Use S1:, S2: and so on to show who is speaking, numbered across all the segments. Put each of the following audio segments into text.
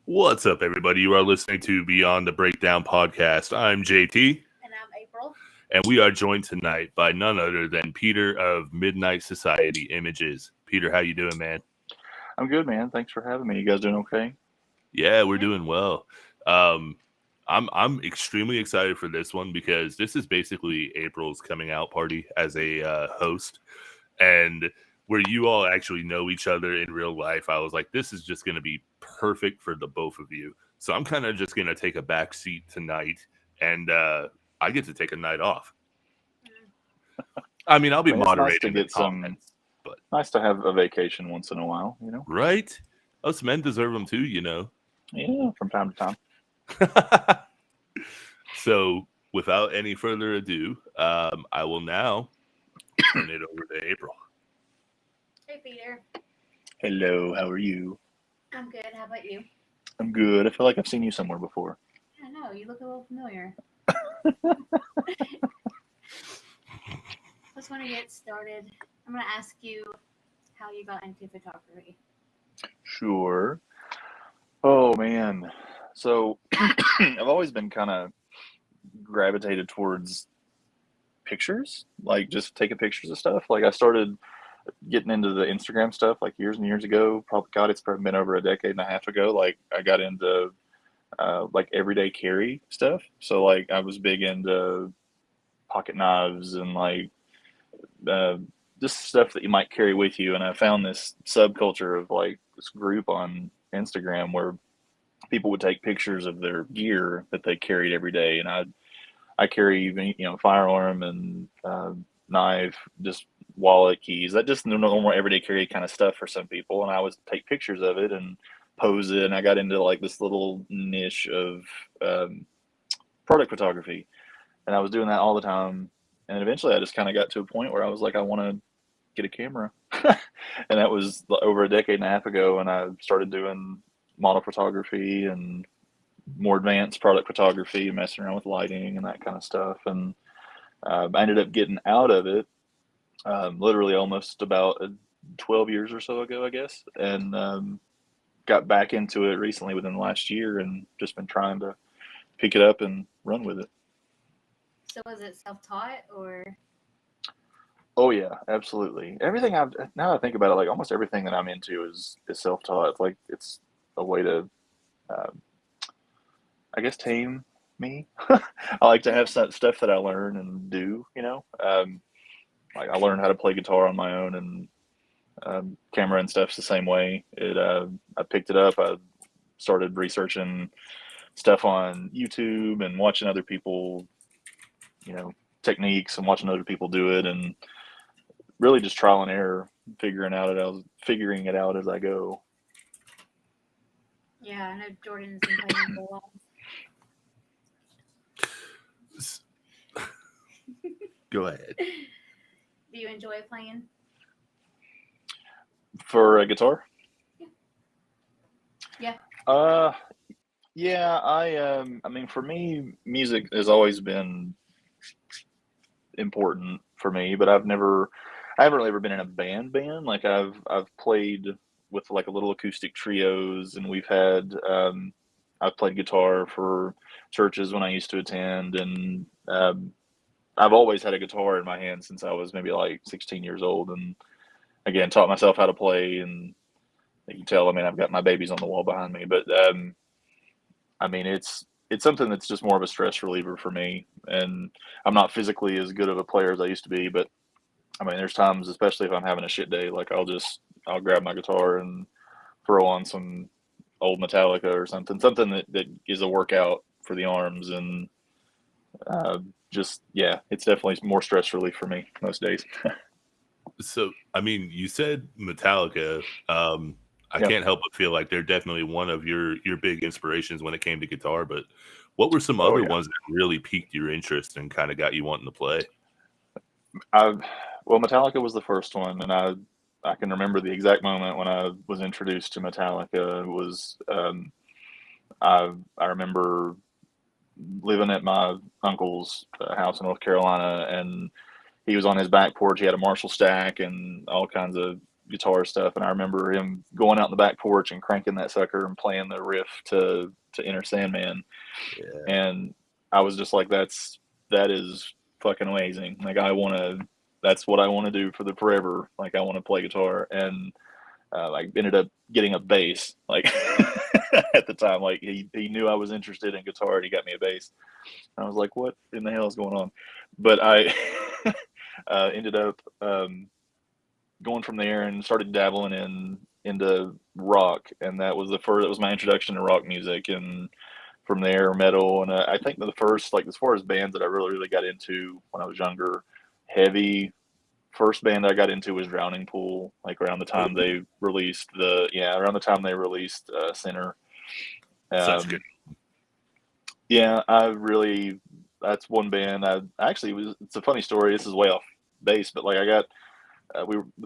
S1: What's up, everybody? You are listening to Beyond the Breakdown podcast. I'm JT,
S2: And I'm April.
S1: and we are joined tonight by none other than Peter of Midnite Society Images. Peter, how you doing, man?
S3: I'm good, man. Thanks for having me. You guys doing okay?
S1: Yeah, we're doing well. I'm extremely excited for this one because this is basically April's coming out party as a host, and where you all actually know each other in real life. I was like, this is just going to be perfect for the both of you. So I'm kind of just going to take a back seat tonight, and I get to take a night off. I mean, I'll be moderating the comments, but
S3: nice to have a vacation once in a while, you know?
S1: Right? Us men deserve them too, you know?
S3: Yeah, from time to time.
S1: So, without any further ado, I will now turn it over to April.
S2: Hey, Peter.
S3: Hello, how are you?
S2: I'm good. How about you?
S3: I'm good. I feel like I've seen you somewhere before.
S2: I know. You look a little familiar. Just want to get started. I'm going to ask you how you got into photography.
S3: Sure. Oh, man. So, I've always been kind of gravitated towards pictures, like just taking pictures of stuff. Like I started getting into the Instagram stuff like years and years ago. Probably, God, it's probably been over a decade and a half ago. Like I got into like everyday carry stuff. So like I was big into pocket knives and like just stuff that you might carry with you. And I found this subculture of like this group on Instagram where people would take pictures of their gear that they carried every day. And I carry, you know, firearm and knife, just wallet, keys, that just normal everyday carry kind of stuff for some people. And I would take pictures of it and pose it. And I got into like this little niche of product photography. And I was doing that all the time. And eventually I just kind of got to a point where I was like, I want to get a camera. And that was over a decade and a half ago. And I started doing model photography and more advanced product photography, messing around with lighting and that kind of stuff. And I ended up getting out of it literally almost about 12 years or so ago, I guess. And got back into it recently within the last year and just been trying to pick it up and run with it.
S2: So was it self-taught or?
S3: Oh yeah, absolutely. Everything now that I think about it, like almost everything that I'm into is self-taught. It's like it's a way to, I guess, tame me. I like to have stuff that I learn and do, you know. Like I learned how to play guitar on my own, and camera and stuff's the same way. I picked it up. I started researching stuff on YouTube and watching other people, you know, techniques and watching other people do it, and really just trial and error, figuring it out as I go.
S2: Yeah, I know Jordan's been playing for a while.
S1: Go ahead.
S2: Do you enjoy playing?
S3: For a guitar?
S2: Yeah.
S3: Yeah. I mean, for me, music has always been important for me, but I haven't really ever been in a band. Like I've played with like a little acoustic trios, and I've played guitar for churches when I used to attend, and I've always had a guitar in my hand since I was maybe like 16 years old, and again taught myself how to play. And you can tell, I mean, I've got my babies on the wall behind me, but I mean, it's something that's just more of a stress reliever for me. And I'm not physically as good of a player as I used to be, but I mean, there's times, especially if I'm having a shit day, like I'll grab my guitar and throw on some old Metallica or something that is a workout for the arms. And yeah, it's definitely more stress relief for me most days.
S1: So, I mean, you said Metallica. I can't help but feel like they're definitely one of your big inspirations when it came to guitar. But what were some other ones that really piqued your interest and kind of got you wanting to play?
S3: Well, Metallica was the first one, and I can remember the exact moment when I was introduced to Metallica. It was I remember living at my uncle's house in North Carolina, and he was on his back porch. He had a Marshall stack and all kinds of guitar stuff, and I remember him going out in the back porch and cranking that sucker and playing the riff to Enter Sandman.
S1: Yeah.
S3: And I was just like, that is fucking amazing. Like, that's what I want to do for the forever. Like, I want to play guitar. And I ended up getting a bass, like at the time. Like, he knew I was interested in guitar, and he got me a bass. I was like, what in the hell is going on? But I ended up going from there and started dabbling into rock, and that was my introduction to rock music. And from there, metal. And I think the first, like, as far as bands that I really got into when I was younger, heavy, first band I got into was Drowning Pool, like around the time they released Sinner.
S1: Such good.
S3: Yeah, that's one band. It's a funny story. This is way off base, but like, I got,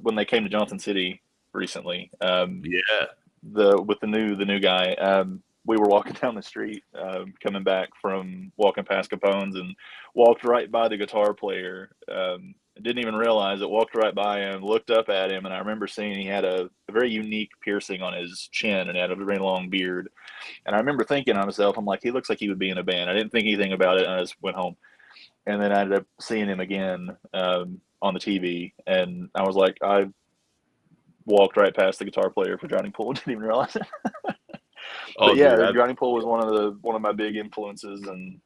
S3: when they came to Johnson City recently, with the new guy, we were walking down the street, coming back from walking past Capone's, and walked right by the guitar player. Didn't even realize it. Walked right by him, looked up at him, and I remember seeing he had a very unique piercing on his chin and had a very long beard. And I remember thinking to myself, I'm like, he looks like he would be in a band. I didn't think anything about it, and I just went home. And then I ended up seeing him again on the TV, and I was like, I walked right past the guitar player for Drowning Pool, didn't even realize it.
S1: Oh,
S3: but yeah,
S1: dude,
S3: Drowning Pool was one of my big influences, and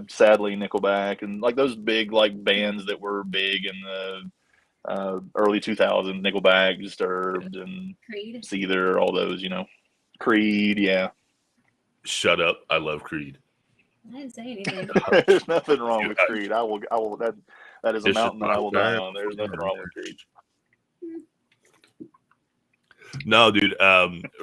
S3: sadly Nickelback and like those big like bands that were big in the early 2000s, Nickelback, Disturbed, and
S2: Creed.
S3: Seether, all those, Creed, yeah.
S1: Shut up! I love Creed.
S2: I didn't say anything.
S3: There's nothing wrong with Creed. I will. That is a mountain that I will die on. There's nothing wrong with Creed.
S1: No, dude.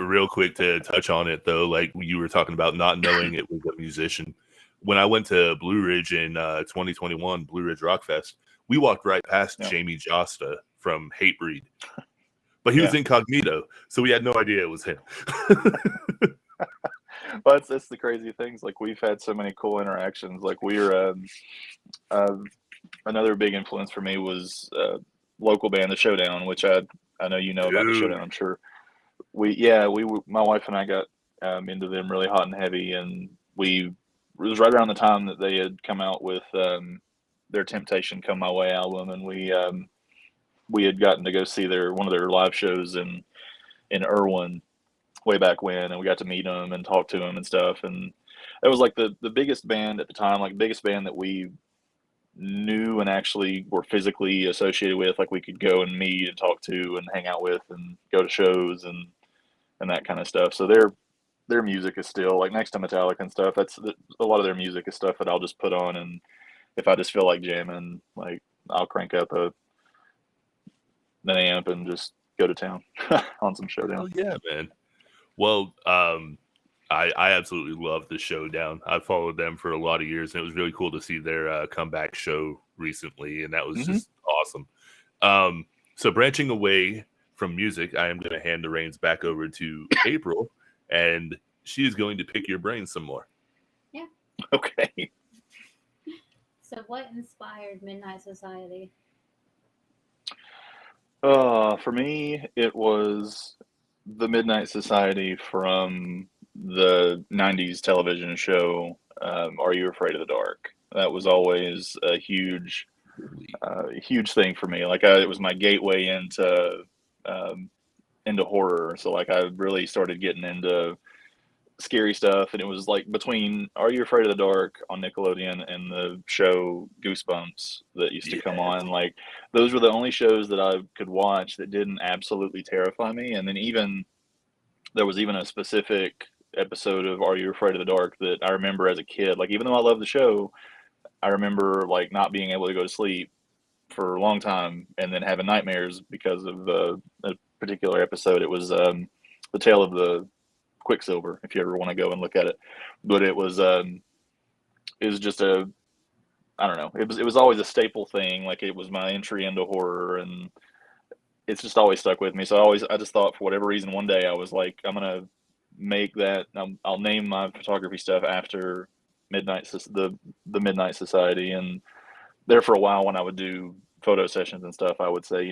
S1: Real quick to touch on it though, like you were talking about not knowing it was a musician. When I went to Blue Ridge in 2021, Blue Ridge Rock Fest, we walked right past Jamie Josta from Hatebreed, but he was incognito, so we had no idea it was him.
S3: Well, that's the crazy things. Like, we've had so many cool interactions. Like, we're another big influence for me was local band The Showdown, which I know you know about The Showdown. I'm sure my wife and I got into them really hot and heavy, and it was right around the time that they had come out with their Temptation Come My Way album, and we had gotten to go see one of their live shows in Irwin way back when, and we got to meet them and talk to them and stuff. And it was like the biggest band at the time, like biggest band that we knew and actually were physically associated with, like we could go and meet and talk to and hang out with and go to shows and that kind of stuff. So their music is still, like, next to Metallica and stuff, that's a lot of their music is stuff that I'll just put on, and if I just feel like jamming, like, I'll crank up an amp and just go to town on some Showdown.
S1: Oh yeah, man. Well, I absolutely love the Showdown. I've followed them for a lot of years, and it was really cool to see their comeback show recently, and that was just awesome. So branching away from music, I am going to hand the reins back over to April, and she is going to pick your brain some more.
S2: Yeah.
S3: Okay.
S2: So what inspired Midnite Society?
S3: For me, it was the Midnite Society from the 90s television show, Are You Afraid of the Dark? That was always a huge thing for me. Like, it was my gateway into horror. So, like, I really started getting into scary stuff, and it was like between Are You Afraid of the Dark on Nickelodeon and the show Goosebumps that used to come on. Like, those were the only shows that I could watch that didn't absolutely terrify me. And then there was even a specific episode of Are You Afraid of the Dark that I remember as a kid. Like, even though I loved the show, I remember, like, not being able to go to sleep for a long time and then having nightmares because of a particular episode. It was the Tale of the Quicksilver, if you ever want to go and look at it. But it was just I don't know. It was always a staple thing. Like, it was my entry into horror, and it's just always stuck with me. So I just thought, for whatever reason, one day I was like, I'm gonna make that. I'll name my photography stuff after the Midnite Society. And there for a while, when I would do photo sessions and stuff, I would say,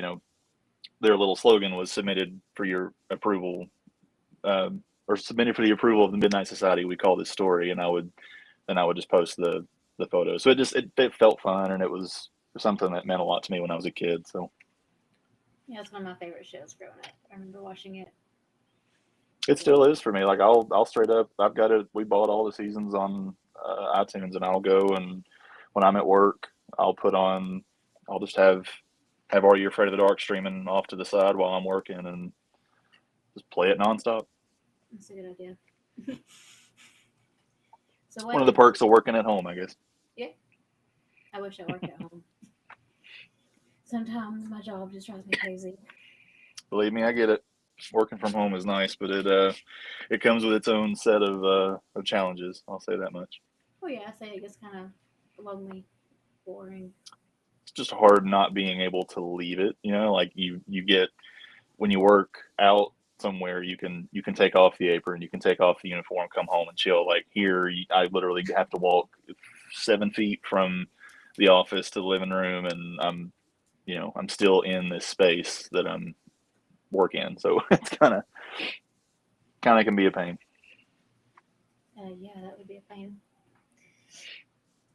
S3: their little slogan was submitted for your approval, or submitted for the approval of the Midnite Society. We call this story, and I would just post the photo. So it felt fun, and it was something that meant a lot to me when I was a kid. So
S2: Yeah, it's one of my favorite shows growing up. I remember watching it.
S3: it still is for me. Like I'll straight up, I've got it. We bought all the seasons on iTunes, and I'll go, and when I'm at work, I'll just have Are You Afraid of the Dark streaming off to the side while I'm working, and just play it nonstop.
S2: That's a good idea. So
S3: One of the perks of working at home, I guess.
S2: Yeah, I wish I worked at home. Sometimes my job just drives me crazy.
S3: Believe me, I get it. Working from home is nice, but it comes with its own set of challenges. I'll say that much.
S2: Oh yeah, I say it gets kind of lonely, boring.
S3: It's just hard not being able to leave it. You know, like you get when you work out somewhere, you can take off the apron, you can take off the uniform, come home and chill. Like here, I literally have to walk 7 feet from the office to the living room, and I'm still in this space that I'm work in, so it's kind of can be a pain.
S2: Yeah, that would be a pain.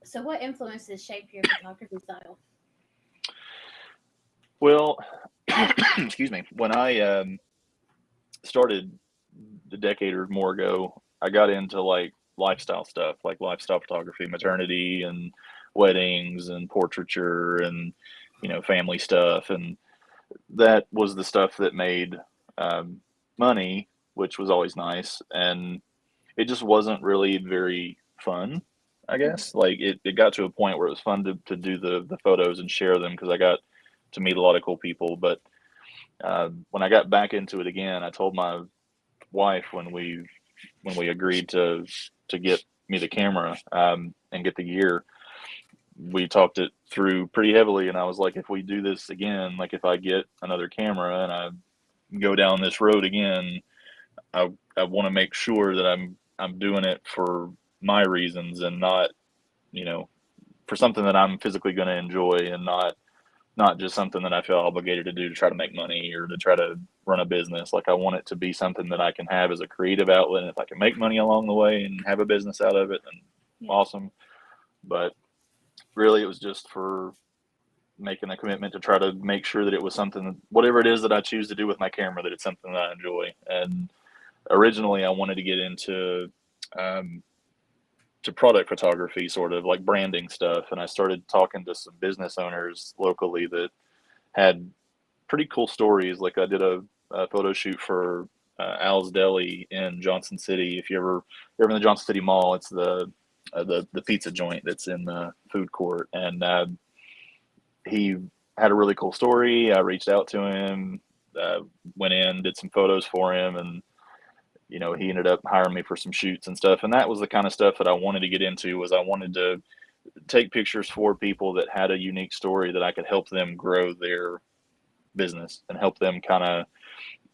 S2: So what influences shape your photography style?
S3: Well, excuse me, when I started a decade or more ago, I got into like lifestyle stuff, like lifestyle photography, maternity and weddings and portraiture and family stuff, and that was the stuff that made money, which was always nice. And it just wasn't really very fun, I guess. Like it got to a point where it was fun to do the photos and share them because I got to meet a lot of cool people. But when I got back into it again, I told my wife when we agreed to get me the camera and get the gear, we talked it through pretty heavily, and I was like, if we do this again, like if I get another camera and I go down this road again, I want to make sure that I'm doing it for my reasons and not, for something that I'm physically going to enjoy, and not just something that I feel obligated to do to try to make money or to try to run a business. Like I want it to be something that I can have as a creative outlet, and if I can make money along the way and have a business out of it, then awesome. But really, it was just for making a commitment to try to make sure that it was something, whatever it is that I choose to do with my camera, that it's something that I enjoy. And originally, I wanted to get into to product photography, sort of like branding stuff. And I started talking to some business owners locally that had pretty cool stories. Like I did a photo shoot for Al's Deli in Johnson City. If you're ever in the Johnson City Mall, it's the pizza joint that's in the food court, and he had a really cool story. I reached out to him, went in, did some photos for him, and he ended up hiring me for some shoots and stuff. And that was the kind of stuff that I wanted to get into. Was I wanted to take pictures for people that had a unique story that I could help them grow their business and help them kind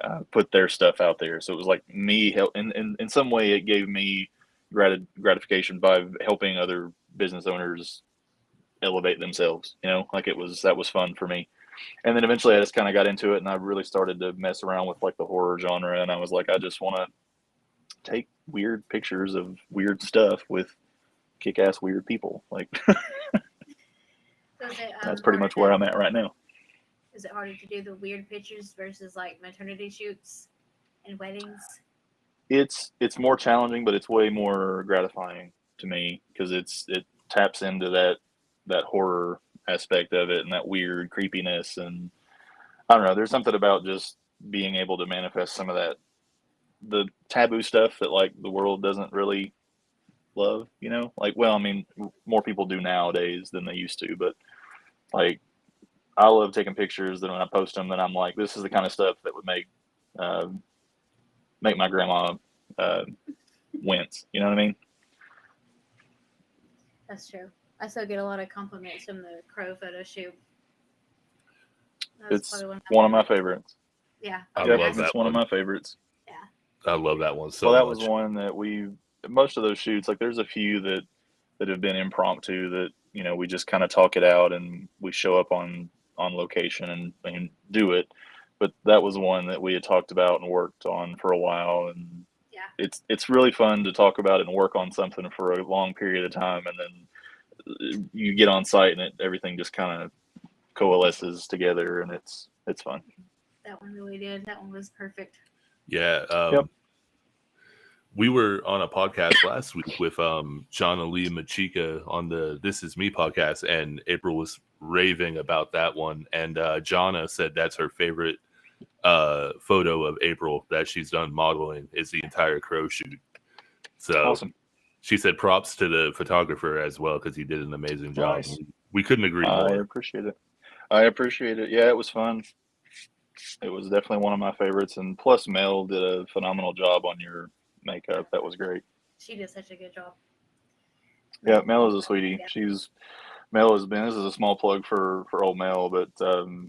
S3: of put their stuff out there. So it was like me help in some way. It gave me gratification by helping other business owners elevate themselves, like that was fun for me. And then eventually I just kind of got into it, and I really started to mess around with like the horror genre, and I was like, I just want to take weird pictures of weird stuff with kick-ass weird people. Like that's pretty much where I'm at right now.
S2: Is it harder to do the weird pictures versus like maternity shoots and weddings?
S3: It's more challenging, but it's way more gratifying to me because it taps into that horror aspect of it and that weird creepiness. And I don't know, there's something about just being able to manifest some of that, the taboo stuff that like the world doesn't really love, like, well, I mean, more people do nowadays than they used to, but like I love taking pictures that when I post them, then I'm like, this is the kind of stuff that would make my grandma wince. You know what I mean?
S2: That's true. I still get a lot of compliments from the crow photo shoot.
S3: It's one of my favorites.
S2: Yeah.
S1: I love that.
S3: It's one of my favorites.
S2: Yeah.
S1: I love that one so
S3: well, that
S1: much.
S3: was one that most of those shoots, like there's a few that have been impromptu that, we just kind of talk it out and we show up on location and do it. but that was one that we had talked about and worked on for a while, and
S2: Yeah.
S3: it's really fun to talk about it and work on something for a long period of time, and then you get on site and everything just kind of coalesces together, and it's fun.
S2: That one really did. That one was perfect.
S1: Yeah.
S3: Yep.
S1: We were on a podcast last week with John Ali Machika on the This Is Me podcast, and April was raving about that one. And Jonna said that's her favorite photo of April that she's done modeling is the entire crow shoot. So
S3: Awesome.
S1: she said props to the photographer as well because he did an amazing job.
S3: Nice.
S1: We couldn't agree
S3: I
S1: more.
S3: appreciate it. I appreciate it. Yeah, it was fun. It was definitely one of my favorites, and plus Mel did a phenomenal job on your makeup. That was great.
S2: She did such a good job.
S3: Yeah, Mel is a sweetie.
S2: Yeah.
S3: Mel has been. This is a small plug for old Mel, but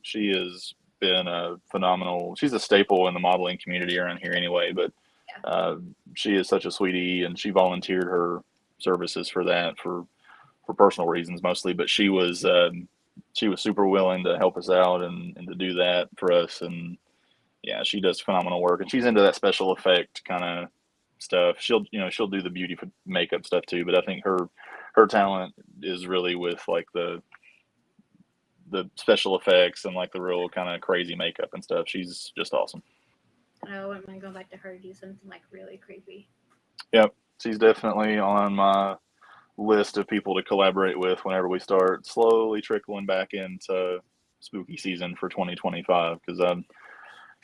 S3: she has been a phenomenal. She's a staple in the modeling community around here anyway. But she is such a sweetie, and she volunteered her services for that for personal reasons mostly. But she was super willing to help us out and to do that for us. And yeah, she does phenomenal work, and she's into that special effect kind of stuff. She'll do the beauty makeup stuff too, but I think her talent is really with like the special effects and like the real kind of crazy makeup and stuff. She's just awesome.
S2: I wouldn't mind going back to her to do something like really creepy.
S3: Yep, she's definitely on my list of people to collaborate with whenever we start slowly trickling back into spooky season for 2025, because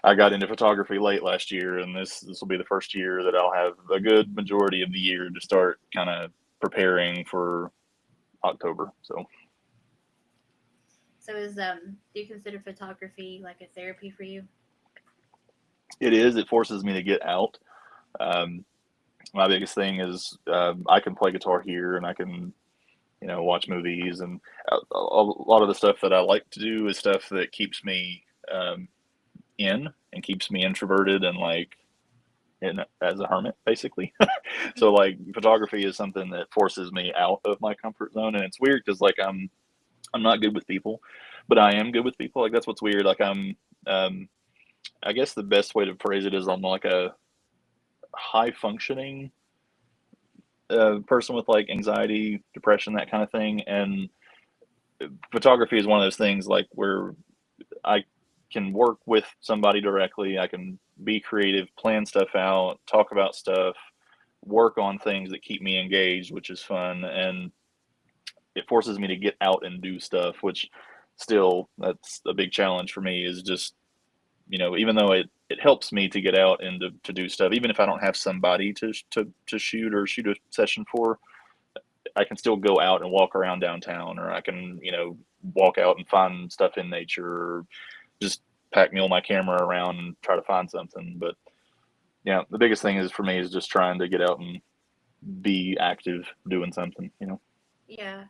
S3: I got into photography late last year, and this will be the first year that I'll have a good majority of the year to start kind of preparing for October. So
S2: is do you consider photography like a therapy for you?
S3: it is. It forces me to get out. My biggest thing is I can play guitar here, and I can watch movies, and a lot of the stuff that I like to do is stuff that keeps me in and keeps me introverted and like as a hermit basically. So like photography is something that forces me out of my comfort zone, and it's weird because like I'm not good with people, but I am good with people. Like that's what's weird. Like I'm I guess the best way to phrase it is I'm like a high functioning person with like anxiety, depression, that kind of thing, and photography is one of those things like where I can work with somebody directly. I can be creative, plan stuff out, talk about stuff, work on things that keep me engaged, which is fun. And it forces me to get out and do stuff, which still, that's a big challenge for me, is just, even though it helps me to get out and to do stuff, even if I don't have somebody to shoot or shoot a session for, I can still go out and walk around downtown, or I can, walk out and find stuff in nature, or just pack mule my camera around and try to find something. But yeah, the biggest thing is for me is just trying to get out and be active doing something,
S2: Yeah.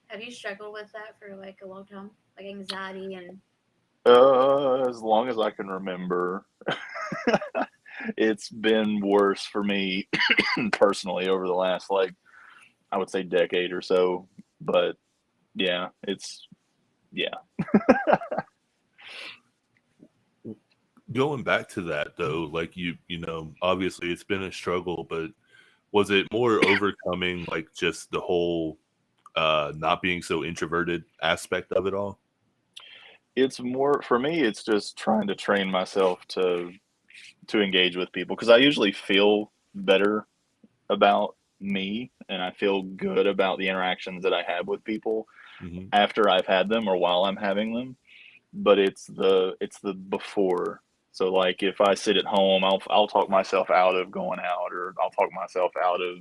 S2: Have you struggled with that for like a long time? Like anxiety and
S3: as long as I can remember. It's been worse for me personally over the last, like, I would say decade or so. But yeah, yeah.
S1: Going back to that though, like obviously it's been a struggle, but was it more overcoming like just the whole not being so introverted aspect of it all?
S3: It's more, for me, it's just trying to train myself to engage with people, because I usually feel better about me and I feel good about the interactions that I have with people after I've had them or while I'm having them. But it's the before. So like if I sit at home, I'll talk myself out of going out, or I'll talk myself out of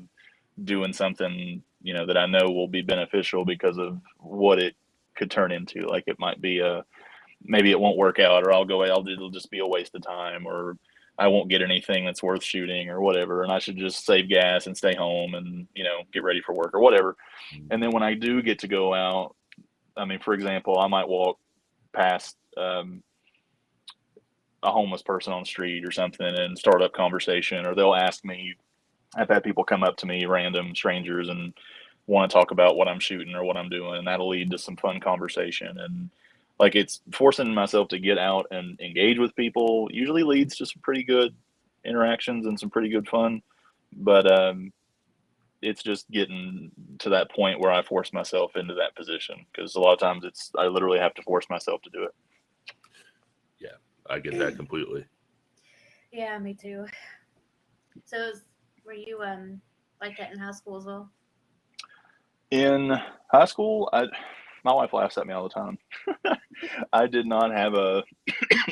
S3: doing something, that I know will be beneficial because of what it could turn into. Like it might be maybe it won't work out, or it'll just be a waste of time, or I won't get anything that's worth shooting or whatever. And I should just save gas and stay home and, get ready for work or whatever. And then when I do get to go out, I mean, for example, I might walk past a homeless person on the street or something and start up conversation, or they'll ask me. I've had people come up to me, random strangers, and want to talk about what I'm shooting or what I'm doing, and that'll lead to some fun conversation. And like it's forcing myself to get out and engage with people usually leads to some pretty good interactions and some pretty good fun. But it's just getting to that point where I force myself into that position, because a lot of times I literally have to force myself to do it.
S1: Yeah, I get that completely.
S2: Yeah, me too. So, were you like that in high school as well?
S3: In high school, my wife laughs at me all the time. I did not have a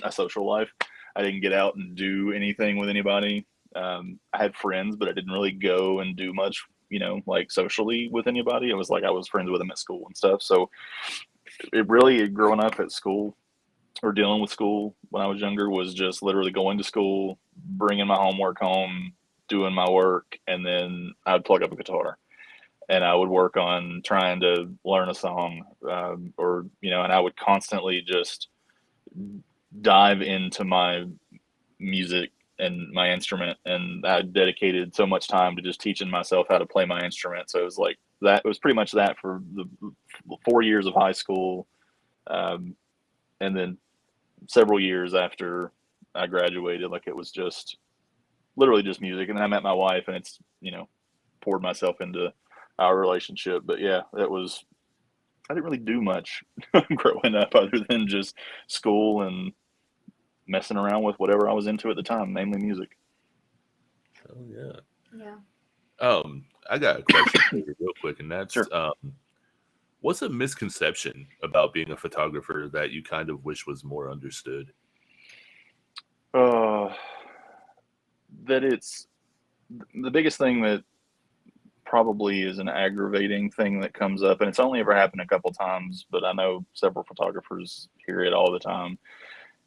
S3: social life. I didn't get out and do anything with anybody. I had friends, but I didn't really go and do much, like socially with anybody. It was like I was friends with them at school and stuff. So it really, growing up at school or dealing with school when I was younger, was just literally going to school, bringing my homework home, doing my work, and then I would plug up a guitar and I would work on trying to learn a song, and I would constantly just dive into my music and my instrument. And I dedicated so much time to just teaching myself how to play my instrument. So it was like that. It was pretty much that for the 4 years of high school. And then several years after I graduated, like it was just literally just music. And then I met my wife, and it's, poured myself into our relationship. But yeah, I didn't really do much growing up other than just school and messing around with whatever I was into at the time, mainly music.
S1: Oh yeah.
S2: Yeah.
S1: I got a question for you real quick, and that's
S3: Sure.
S1: what's a misconception about being a photographer that you kind of wish was more understood?
S3: That it's the biggest thing that probably is an aggravating thing that comes up, and it's only ever happened a couple times, but I know several photographers hear it all the time,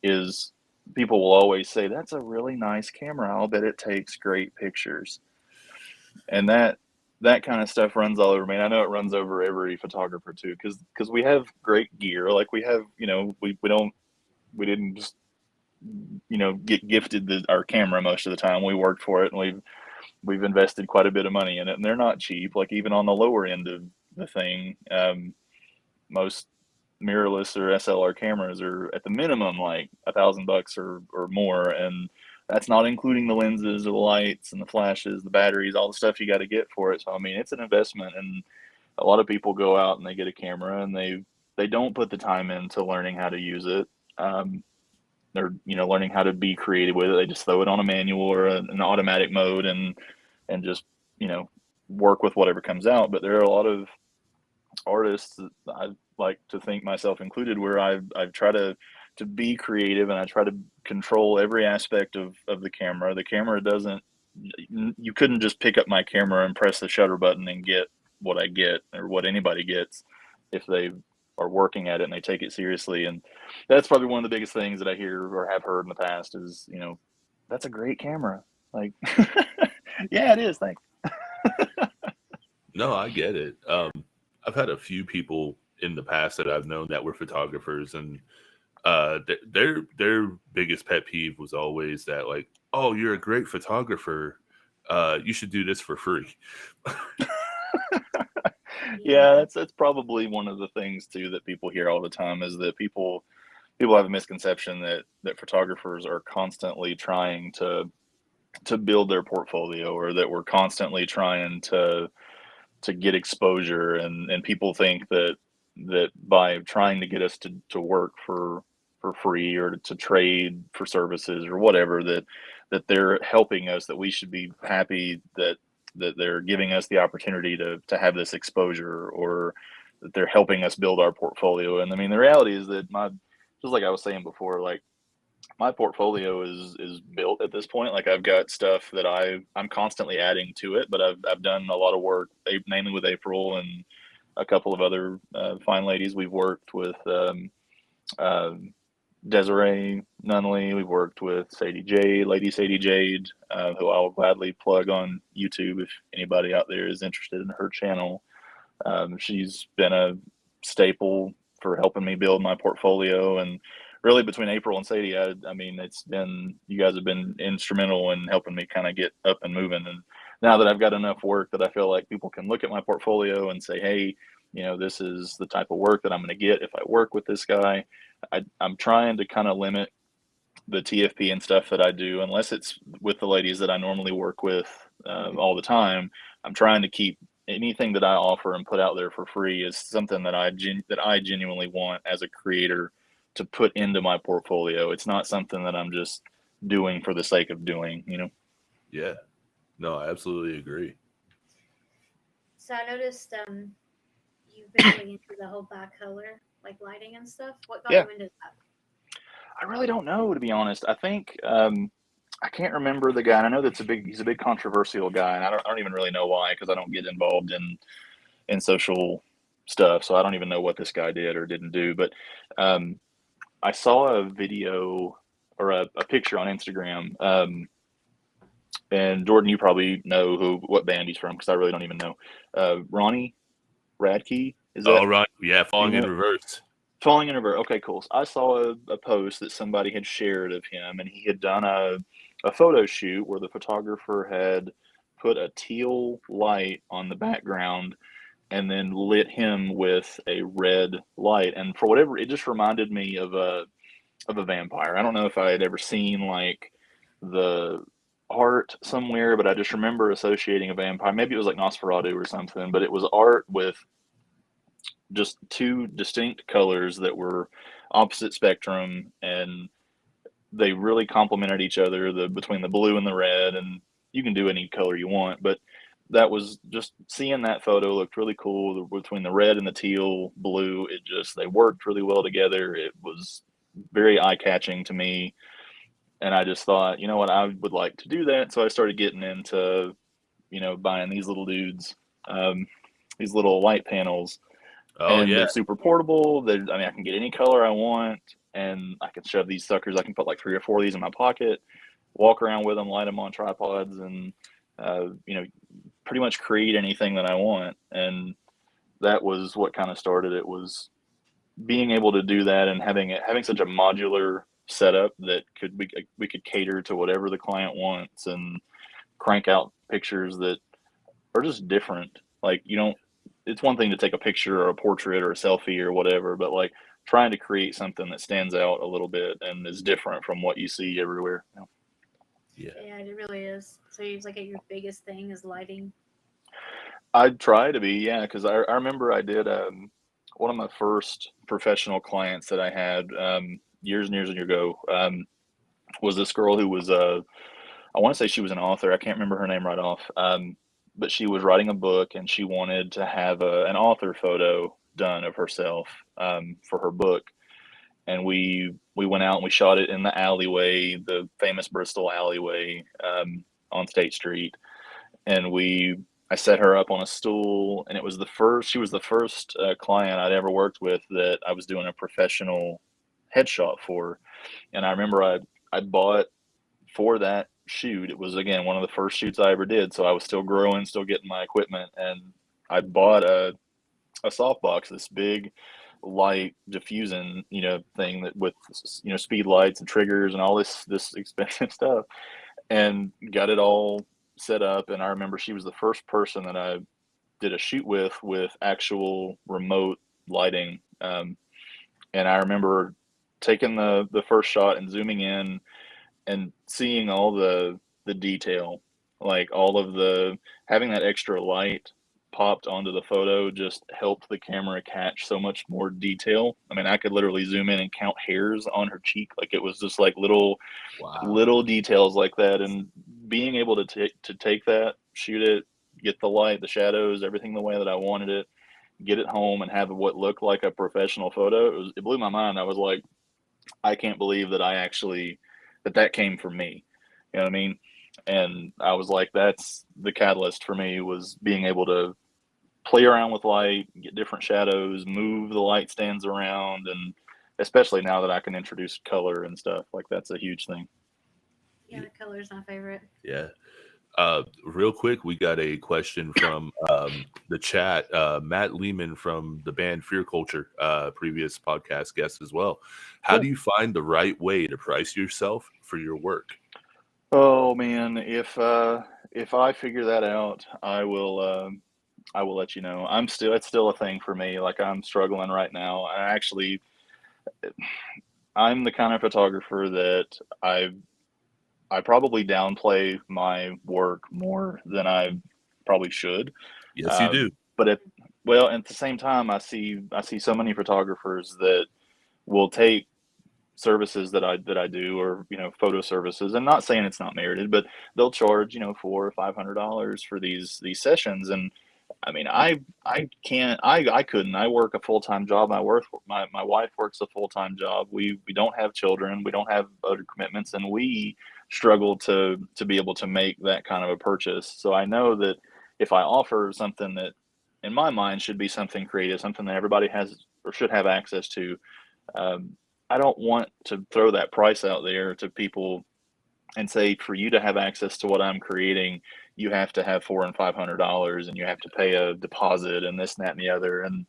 S3: is people will always say, "That's a really nice camera. I'll bet it takes great pictures." And that kind of stuff runs all over me. And I know it runs over every photographer too, because we have great gear. Like we have, we didn't just get gifted our camera most of the time. We worked for it, and we've invested quite a bit of money in it, and they're not cheap. Like even on the lower end of the thing, most mirrorless or SLR cameras are at the minimum like $1,000 or more, and that's not including the lenses or the lights and the flashes, the batteries, all the stuff you got to get for it. So I mean, it's an investment, and a lot of people go out and they get a camera and they don't put the time into learning how to use it. They're learning how to be creative with it. They just throw it on a manual or an automatic mode and just work with whatever comes out. But there are a lot of artists, I like to think myself included, where I've tried to be creative, and I try to control every aspect of the camera. The camera you couldn't just pick up my camera and press the shutter button and get what I get or what anybody gets if they are working at it and they take it seriously. And that's probably one of the biggest things that I hear or have heard in the past is, that's a great camera. Like, yeah, it is. Thanks.
S1: No, I get it. I've had a few people in the past that I've known that were photographers, and their biggest pet peeve was always that, like, oh, you're a great photographer. You should do this for free.
S3: Yeah, that's probably one of the things too that people hear all the time, is that people have a misconception that photographers are constantly trying to build their portfolio, or that we're constantly trying to get exposure, and people think that by trying to get us to work for free, or to trade for services or whatever, that they're helping us, that we should be happy that they're giving us the opportunity to have this exposure, or that they're helping us build our portfolio. And I mean, the reality is that just like I was saying before, like my portfolio is built at this point. Like I've got stuff that I'm constantly adding to it, but I've done a lot of work, mainly with April and a couple of other fine ladies. We've worked with Desiree Nunley. We've worked with Lady Sadie Jade, who I will gladly plug on YouTube if anybody out there is interested in her channel. She's been a staple for helping me build my portfolio. And really, between April and Sadie, I mean, you guys have been instrumental in helping me kind of get up and moving. And now that I've got enough work that I feel like people can look at my portfolio and say, hey, this is the type of work that I'm going to get if I work with this guy. I'm trying to kind of limit the TFP and stuff that I do, unless it's with the ladies that I normally work with all the time. I'm trying to keep anything that I offer and put out there for free is something that I genuinely want as a creator to put into my portfolio. It's not something that I'm just doing for the sake of doing,
S1: Yeah. No, I absolutely agree.
S2: So I noticed you've been really into the whole bicolor, like lighting and stuff. What got you into that?
S3: I really don't know, to be honest. I think I can't remember the guy. And I know he's a big controversial guy, and I don't even really know why, because I don't get involved in social stuff, so I don't even know what this guy did or didn't do. But I saw a video or a picture on Instagram, and Jordan, you probably know what band he's from, because I really don't even know. Ronnie Radke, is that?
S1: Oh, right. Yeah, Falling in Reverse.
S3: Falling in Reverse. Okay, cool. So I saw a post that somebody had shared of him, and he had done a photo shoot where the photographer had put a teal light on the background and then lit him with a red light. And for whatever, it just reminded me of a vampire. I don't know if I had ever seen like the art somewhere, but I just remember associating a vampire. Maybe it was like Nosferatu or something, but it was art with just two distinct colors that were opposite spectrum, and they really complemented each other, between the blue and the red. And you can do any color you want, but that was just, seeing that photo looked really cool between the red and the teal blue. They worked really well together. It was very eye-catching to me, and I just thought, you know what, I would like to do that. So I started getting into buying these little dudes, these little light panels.
S1: Oh,
S3: and
S1: yeah.
S3: They're super portable. I can get any color I want, and I can shove these suckers. I can put like 3 or 4 of these in my pocket, walk around with them, light them on tripods, and pretty much create anything that I want. And that was what kind of started it, was being able to do that, and having such a modular setup that we could cater to whatever the client wants, and crank out pictures that are just different. Like, it's one thing to take a picture or a portrait or a selfie or whatever, but like trying to create something that stands out a little bit and is different from what you see everywhere.
S1: Yeah,
S2: it really is. So it's like your biggest thing is lighting.
S3: I'd try to be, yeah, because I remember I did one of my first professional clients that I had years and years ago was this girl who was I want to say she was an author. I can't remember her name right off. But she was writing a book, and she wanted to have an author photo done of herself for her book. And we went out and we shot it in the alleyway, the famous Bristol alleyway on State Street. And I set her up on a stool, and she was the first client I'd ever worked with that I was doing a professional headshot for. And I remember I bought, for that shoot, it was again one of the first shoots I ever did, so I was still growing, still getting my equipment, and I bought a softbox, this big light diffusing thing that with speed lights and triggers and all this expensive stuff, and got it all set up. And I remember she was the first person that I did a shoot with actual remote lighting, and I remember taking the first shot and zooming in and seeing all the detail, like all of having that extra light popped onto the photo just helped the camera catch so much more detail. I mean, I could literally zoom in and count hairs on her cheek. Like, it was just like little details like that. And being able to take that, shoot it, get the light, the shadows, everything the way that I wanted it, get it home and have what looked like a professional photo. It blew my mind. I was like, I can't believe that I actually, that came from me. You know what I mean? And I was like, that's the catalyst for me, was being able to play around with light, get different shadows, move the light stands around. And especially now that I can introduce color and stuff, like that's a huge thing.
S2: Yeah, the color is my favorite.
S1: Yeah. Real quick, we got a question from the chat. Matt Lehman from the band Fear Culture, previous podcast guest as well. How do you find the right way to price yourself for your work?
S3: Oh man, if I figure that out, I will I will let you know. It's still a thing for me. Like, I'm struggling right now. I'm the kind of photographer that I probably downplay my work more than I probably should.
S1: Yes, you do.
S3: But at the same time, I see so many photographers that will take services that I do, or photo services. I'm not saying it's not merited, but they'll charge $400 or $500 for these sessions. And I mean, I can't, I couldn't. I work a full-time job. My wife works a full-time job. We don't have children. We don't have other commitments, and we struggle to be able to make that kind of a purchase. So I know that if I offer something that, in my mind, should be something creative, something that everybody has or should have access to, I don't want to throw that price out there to people and say, for you to have access to what I'm creating, you have to have $400 and $500, and you have to pay a deposit and this and that and the other. And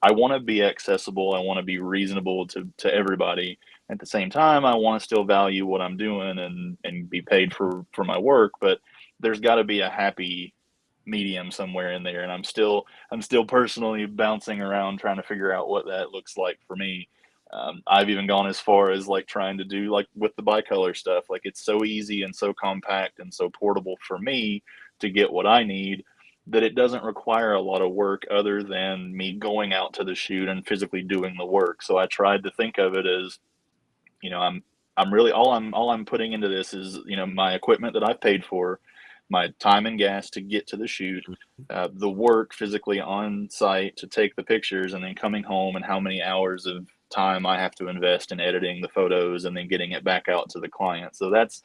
S3: I want to be accessible. I want to be reasonable to everybody. At the same time, I want to still value what I'm doing and be paid for my work. But there's got to be a happy medium somewhere in there. And I'm still personally bouncing around trying to figure out what that looks like for me. I've even gone as far as like trying to do like with the bicolor stuff. Like, it's so easy and so compact and so portable for me to get what I need, that it doesn't require a lot of work other than me going out to the shoot and physically doing the work. So I tried to think of it as, I'm really, all I'm putting into this is, my equipment that I've paid for, my time and gas to get to the shoot, the work physically on site to take the pictures, and then coming home and how many hours of time I have to invest in editing the photos and then getting it back out to the client. So that's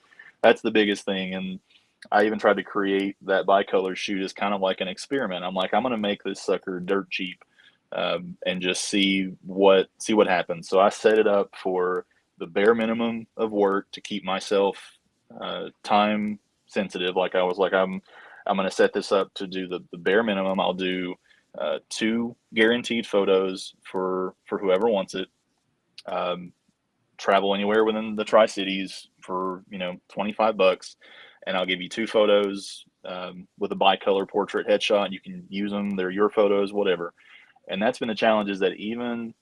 S3: the biggest thing. And I even tried to create that bicolor shoot as kind of like an experiment. I'm like, I'm going to make this sucker dirt cheap, and just see what happens. So I set it up for the bare minimum of work to keep myself time sensitive. Like, I was like, I'm going to set this up to do the bare minimum. I'll do 2 guaranteed photos for whoever wants it. Travel anywhere within the Tri-Cities for $25, and I'll give you 2 photos with a bicolor portrait headshot. You can use them; they're your photos, whatever. And that's been the challenge, is that even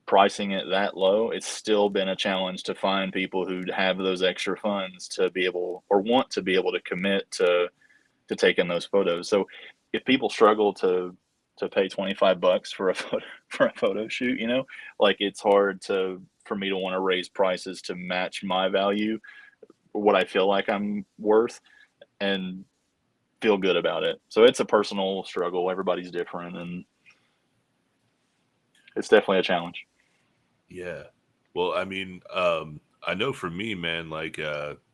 S3: pricing it that low, it's still been a challenge to find people who have those extra funds to be able, or want to be able, to commit to taking those photos. So if people struggle to pay $25 for a photo shoot, like, it's hard for me to want to raise prices to match my value, what I feel like I'm worth, and feel good about it. So it's a personal struggle. Everybody's different, and it's definitely a challenge.
S1: Yeah. Well, I mean, I know for me, man, like,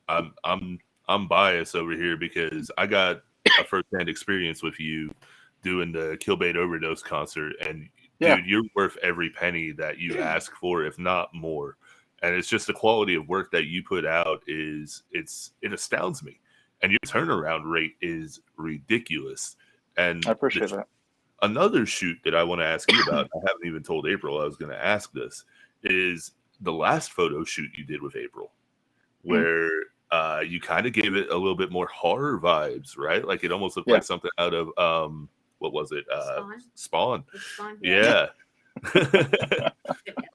S1: I'm biased over here because I got a firsthand experience with you doing the Killbait Overdose concert, and
S3: Yeah.
S1: dude, you're worth every penny that you ask for, if not more. And it's just the quality of work that you put out it astounds me. And your turnaround rate is ridiculous. And
S3: I appreciate that.
S1: Another shoot that I want to ask you about, I haven't even told April I was going to ask this, is the last photo shoot you did with April, where you kind of gave it a little bit more horror vibes, right? Like, it almost looked like something out of what was it? Spawn.
S2: Spawn.
S1: Yeah.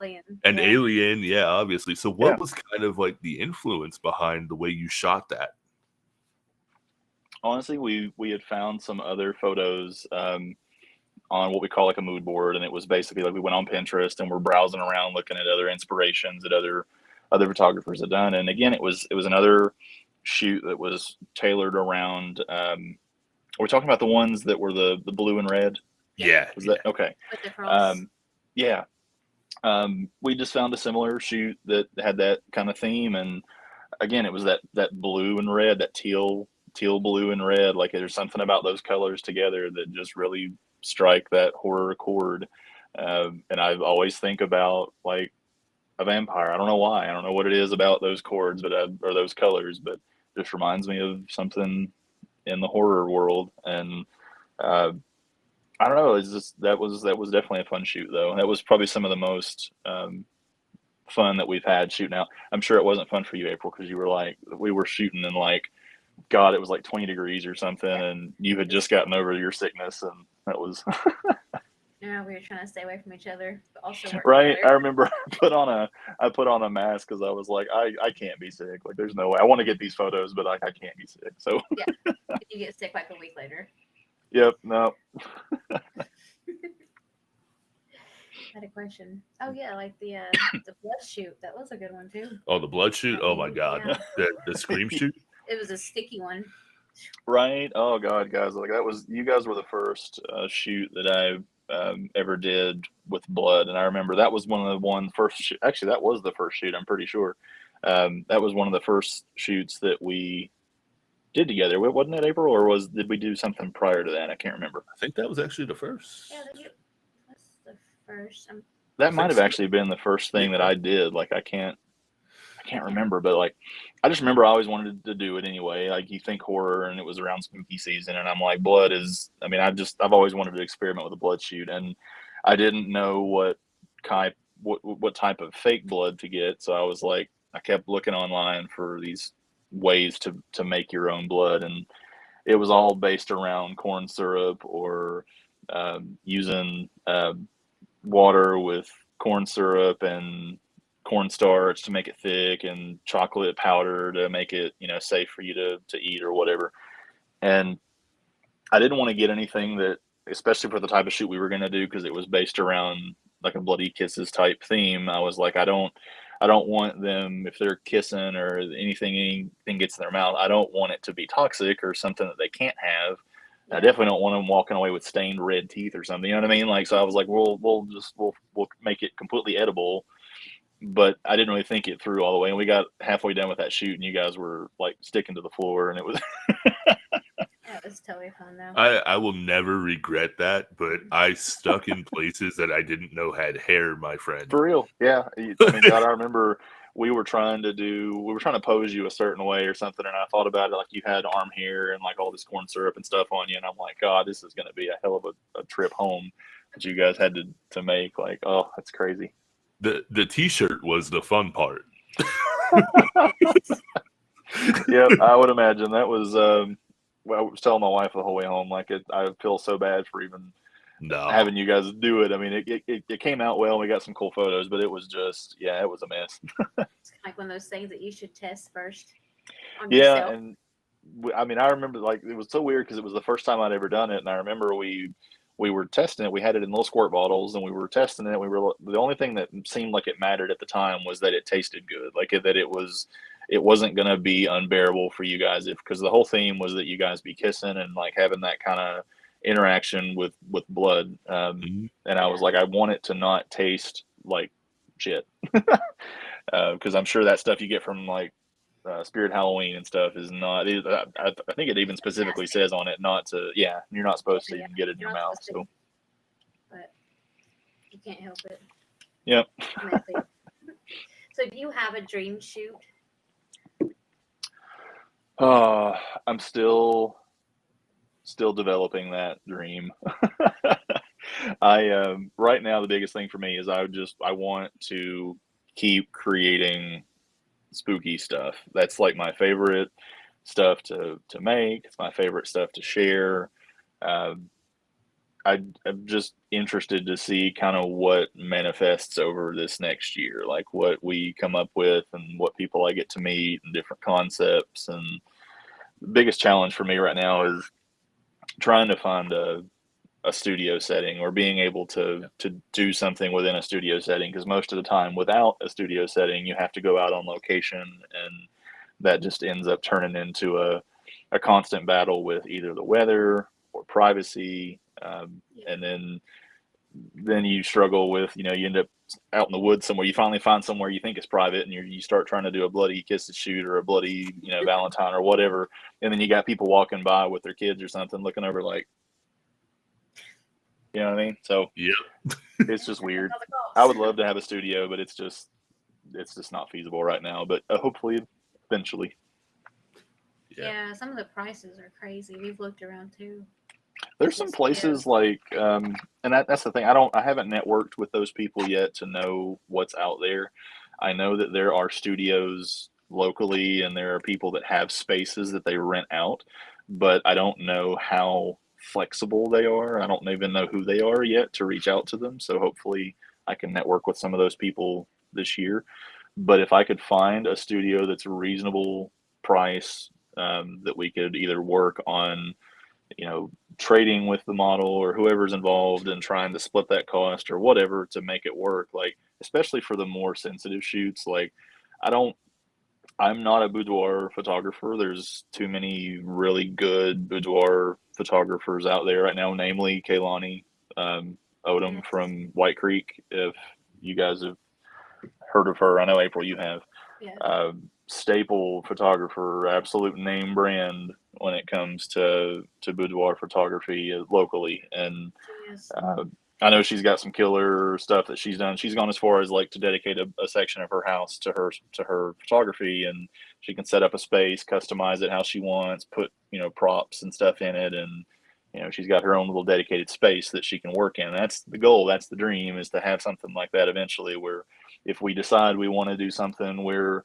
S2: Alien.
S1: And Alien, yeah, obviously. So what was kind of like the influence behind the way you shot that?
S3: Honestly, we had found some other photos on what we call like a mood board, and it was basically like we went on Pinterest and we're browsing around looking at other inspirations that other photographers had done. And again, it was another shoot that was tailored around we're talking about the ones that were the blue and red.
S1: Yeah.
S3: Was that okay?
S2: With the cross.
S3: Yeah. We just found a similar shoot that had that kind of theme, and again, it was that blue and red, that teal blue and red. Like, there's something about those colors together that just really strike that horror chord. And I always think about like a vampire. I don't know why. I don't know what it is about those chords, but or those colors, but just reminds me of something in the horror world. And I don't know. It's just that was definitely a fun shoot, though. That was probably some of the most fun that we've had shooting out. I'm sure it wasn't fun for you, April, because you were like, we were shooting in like God, it was like 20 degrees or something, and you had just gotten over your sickness, and that was
S2: Yeah, we were trying to stay away from each other, but also work
S3: right. I
S2: together.
S3: remember I put on a mask because I was like, I can't be sick. Like, there's no way. I want to get these photos, but I can't be sick. So,
S2: Yeah, you get sick like a week later.
S3: yep, no,
S2: I had a question. Oh yeah, like the blood shoot. That was a good one too.
S1: Oh, the blood shoot. Oh my god,
S2: Yeah.
S1: the scream shoot.
S2: It was a sticky one.
S3: right. Oh God, guys, like you guys were the first shoot that I ever did with blood, and I remember that was first shoot. Actually, that was the first shoot. I'm pretty sure. That was one of the first shoots that we did together. Wasn't it, April, or did we do something prior to that? I can't remember.
S1: I think that was actually the first.
S2: Yeah, that's the first.
S3: That might have
S1: so.
S3: actually been the first thing that I did. Like, I can't remember, but like, I just remember I always wanted to do it anyway. Like, you think horror, and it was around spooky season, and I'm like, blood is. I mean, I've always wanted to experiment with a blood shoot, and I didn't know what type of fake blood to get, so I was like, I kept looking online for these ways to make your own blood, and it was all based around corn syrup or using water with corn syrup and cornstarch to make it thick, and chocolate powder to make it, safe for you to eat or whatever. And I didn't want to get anything that, especially for the type of shoot we were going to do, because it was based around like a bloody kisses type theme. I was like, I don't want them, if they're kissing or anything gets in their mouth, I don't want it to be toxic or something that they can't have. I definitely don't want them walking away with stained red teeth or something. You know what I mean? Like, so I was like, we'll make it completely edible. But I didn't really think it through all the way. And we got halfway done with that shoot, and you guys were like sticking to the floor, and it was.
S2: That was totally fun though.
S1: I will never regret that, but I stuck in places that I didn't know had hair, my friend.
S3: For real, yeah. I mean, God, I remember we were trying to pose you a certain way or something, and I thought about it like you had arm hair and like all this corn syrup and stuff on you, and I'm like, God, this is going to be a hell of a trip home that you guys had to make. Like, oh, that's crazy.
S1: The T-shirt was the fun part.
S3: Yep, I would imagine that was. I was telling my wife the whole way home, like, I feel so bad for even having you guys do it. I mean, it came out well. We got some cool photos, but it was just, it was a mess.
S2: It's like one of those things that you should test first.
S3: Yeah, and I mean, I remember, like, it was so weird because it was the first time I'd ever done it, and I remember we were testing it. We had it in little squirt bottles, and we were testing it. The only thing that seemed like it mattered at the time was that it tasted good, like that it wasn't going to be unbearable for you guys, because the whole theme was that you guys be kissing and like having that kind of interaction with blood. And I was like, I want it to not taste like shit. Because I'm sure that stuff you get from like Spirit Halloween and stuff is not. I think it even specifically says on it not to. Yeah, you're not supposed to even get it in your mouth. So,
S2: but you can't help it.
S3: Yep.
S2: So, do you have a dream shoot?
S3: I'm still developing that dream. Right now the biggest thing for me is I want to keep creating spooky stuff. That's like my favorite stuff to make. It's my favorite stuff to share. I'm just interested to see kind of what manifests over this next year, like what we come up with and what people I get to meet and different concepts. And the biggest challenge for me right now is trying to find a studio setting, or being able to do something within a studio setting, because most of the time without a studio setting you have to go out on location, and that just ends up turning into a constant battle with either the weather or privacy. And then you struggle with, you end up out in the woods somewhere. You finally find somewhere you think is private, and you start trying to do a bloody kisses shoot or a bloody, Valentine or whatever. And then you got people walking by with their kids or something looking over like, you know what I mean? So
S1: yeah,
S3: it's just weird. I would love to have a studio, but it's just not feasible right now, but hopefully eventually.
S2: Yeah, some of the prices are crazy. We've looked around too.
S3: There's some places like, and that's the thing. I haven't networked with those people yet to know what's out there. I know that there are studios locally, and there are people that have spaces that they rent out, but I don't know how flexible they are. I don't even know who they are yet to reach out to them. So hopefully I can network with some of those people this year. But if I could find a studio that's a reasonable price, that we could either work on, trading with the model or whoever's involved and trying to split that cost or whatever to make it work, like, especially for the more sensitive shoots. Like, I'm not a boudoir photographer. There's too many really good boudoir photographers out there right now, namely Kaylani Odom from White Creek. If you guys have heard of her, I know April, you have.
S2: Yeah.
S3: Staple photographer, absolute name brand when it comes to boudoir photography locally. And
S2: Yes.
S3: I know she's got some killer stuff that she's done. She's gone as far as like to dedicate a section of her house to her photography, and she can set up a space, customize it how she wants, put props and stuff in it, and she's got her own little dedicated space that she can work in. That's the goal. That's the dream, is to have something like that eventually, where if we decide we want to do something where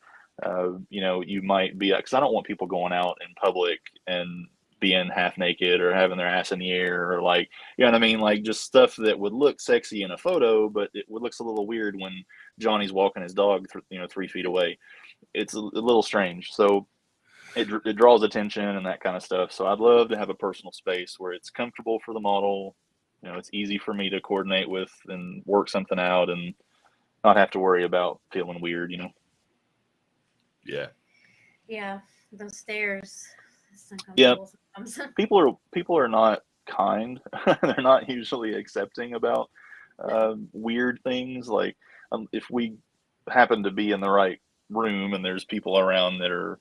S3: you might be, because I don't want people going out in public and being half naked or having their ass in the air, or like, you know what I mean? Like, just stuff that would look sexy in a photo, but it looks a little weird when Johnny's walking his dog, 3 feet away. It's a little strange. So it draws attention and that kind of stuff. So I'd love to have a personal space where it's comfortable for the model. It's easy for me to coordinate with and work something out and not have to worry about feeling weird,
S1: Yeah.
S2: Yeah. Those stairs. It's
S3: Yeah.
S2: uncomfortable sometimes.
S3: People are not kind. They're not usually accepting about weird things. Like, if we happen to be in the right room and there's people around that are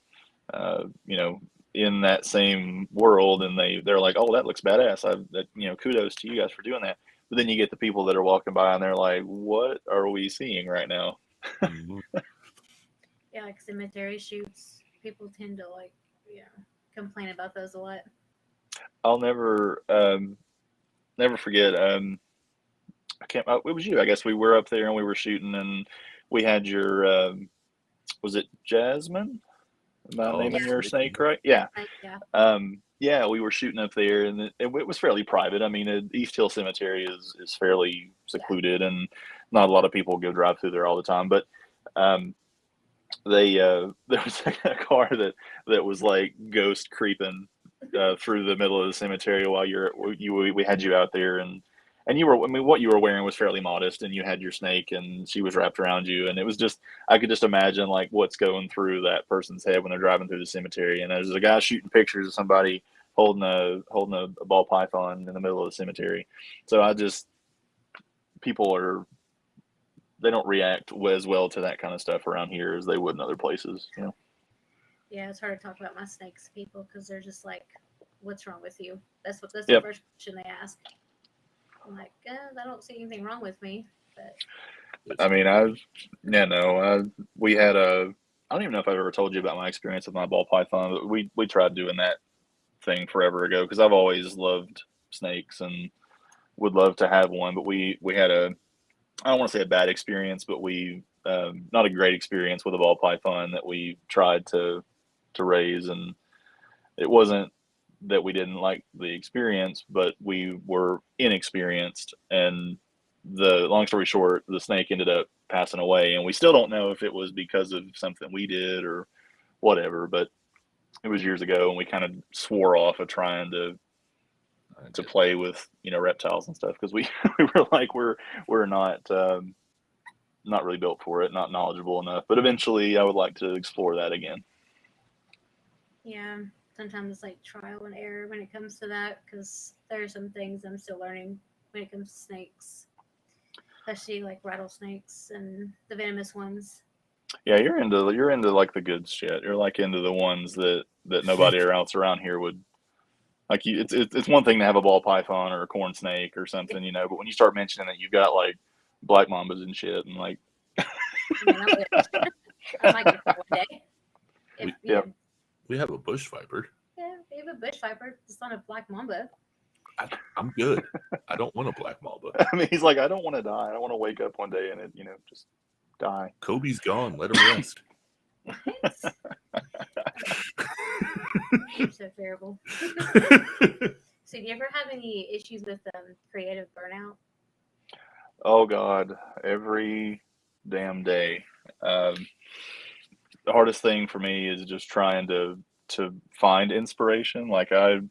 S3: in that same world, and they're like, oh, that looks badass, kudos to you guys for doing that. But then you get the people that are walking by and they're like, what are we seeing right now?
S1: Mm-hmm.
S2: Yeah, like cemetery shoots. People tend to complain about those a lot.
S3: I'll never forget. I can't. It was you. I guess we were up there and we were shooting, and we had your. Was it Jasmine? Am I naming your snake right? Yeah.
S2: Yeah.
S3: Yeah, we were shooting up there, and it was fairly private. I mean, East Hill Cemetery is fairly secluded, and not a lot of people go drive through there all the time. But there was a car that was like ghost creeping through the middle of the cemetery while we had you out there, and you were, I mean, what you were wearing was fairly modest, and you had your snake and she was wrapped around you, and it was just, I could just imagine like what's going through that person's head when they're driving through the cemetery, and there's a guy shooting pictures of somebody holding a ball python in the middle of the cemetery. So they don't react as well to that kind of stuff around here as they would in other places.
S2: Yeah, it's hard to talk about my snakes to people because they're just like, "What's wrong with you?" That's the
S3: Yep.
S2: first question they ask. I'm like, I don't see anything wrong with me. But
S3: I mean, we had I don't even know if I've ever told you about my experience with my ball python, but we tried doing that thing forever ago, because I've always loved snakes and would love to have one. But we had I don't want to say a bad experience, but we not a great experience with a ball python that we tried to raise, and it wasn't that we didn't like the experience, but we were inexperienced, and the long story short, the snake ended up passing away, and we still don't know if it was because of something we did or whatever, but it was years ago, and we kind of swore off of trying to play with reptiles and stuff, because we were like, we're not really built for it, not knowledgeable enough. But eventually I would like to explore that again.
S2: yeah, sometimes it's like trial and error when it comes to that, because there are some things I'm still learning when it comes to snakes, especially like rattlesnakes and the venomous ones.
S3: Yeah, you're into like the good shit. You're like into the ones that nobody else around here would like. It's one thing to have a ball python or a corn snake or something, but when you start mentioning that you've got like black mambas and shit, and like,
S2: I might get that one day.
S1: We have a bush viper.
S2: Yeah, we have a bush viper. It's not a black mamba.
S1: I'm good. I don't want a black mamba.
S3: I mean, he's like, I don't want to die. I don't want to wake up one day and it, just die.
S1: Kobe's gone. Let him rest.
S2: What? You're so terrible. So, do you ever have any issues with creative burnout?
S3: Oh God, every damn day. Um, the hardest thing for me is just trying to find inspiration. Like the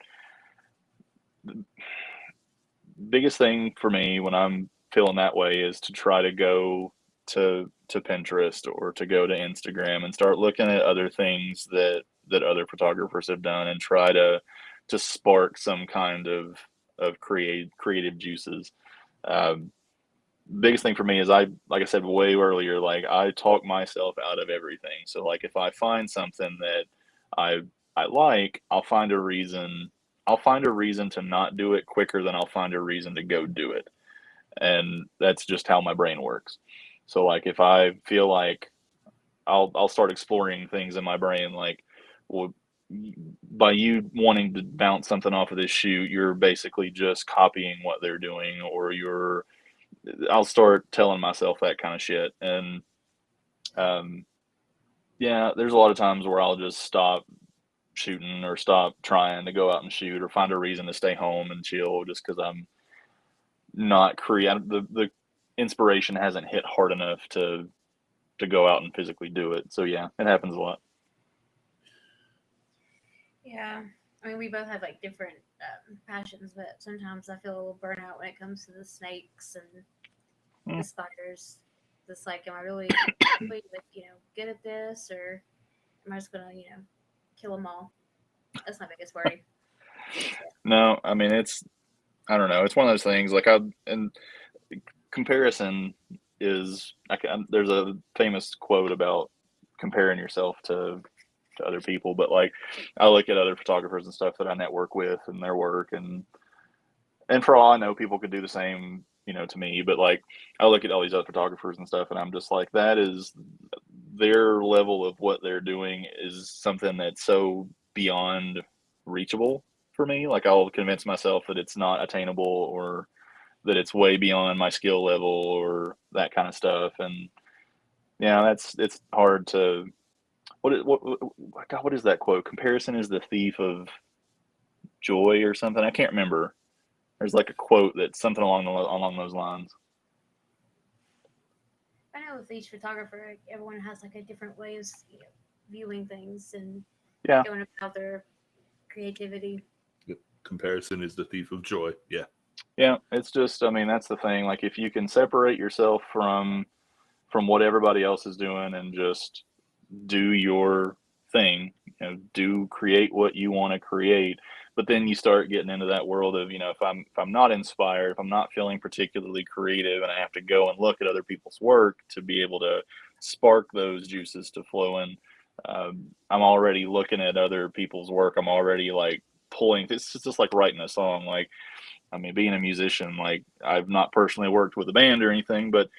S3: biggest thing for me when I'm feeling that way is to try to go to Pinterest or to go to Instagram and start looking at other things that other photographers have done and try to spark some kind of creative juices. Um, Biggest thing for me is like I said way earlier, like I talk myself out of everything. So like if I find something that I I like, I'll find a reason to not do it quicker than I'll find a reason to go do it. And that's just how my brain works. So like if I feel like I'll start exploring things in my brain like, well, by you wanting to bounce something off of this shoot, you're basically just copying what they're doing, or I'll start telling myself that kind of shit. And um, yeah, there's a lot of times where I'll just stop shooting or stop trying to go out and shoot or find a reason to stay home and chill just because I'm not creative. The inspiration hasn't hit hard enough to go out and physically do it. So yeah, it happens a lot.
S2: Yeah. I mean, we both have like different passions, but sometimes I feel a little burnout when it comes to the snakes and the
S3: Mm.
S2: spiders. It's like, am I really, really like, good at this, or am I just gonna, kill them all? That's my biggest worry.
S3: No, I mean I don't know. It's one of those things like and comparison is there's a famous quote about comparing yourself to other people, but like I look at other photographers and stuff that I network with and their work, and for all I know, people could do the same, to me. But like, I look at all these other photographers and stuff, and I'm just like, that is their level of what they're doing is something that's so beyond reachable for me. Like, I'll convince myself that it's not attainable or that it's way beyond my skill level or that kind of stuff. And yeah, it's hard to what is that quote? Comparison is the thief of joy or something. I can't remember. There's like a quote that's something along those lines.
S2: I know with each photographer, like, everyone has like a different way of viewing things and
S3: Yeah,
S2: going about their creativity.
S1: Comparison is the thief of joy. Yeah.
S3: yeah. It's just, I mean, that's the thing. Like, if you can separate yourself from what everybody else is doing and just do your thing, do create what you want to create. But then you start getting into that world of, if I'm not inspired, if I'm not feeling particularly creative, and I have to go and look at other people's work to be able to spark those juices to flow in, I'm already looking at other people's work. I'm already like pulling. It's just like writing a song. Like, I mean, being a musician, like I've not personally worked with a band or anything, but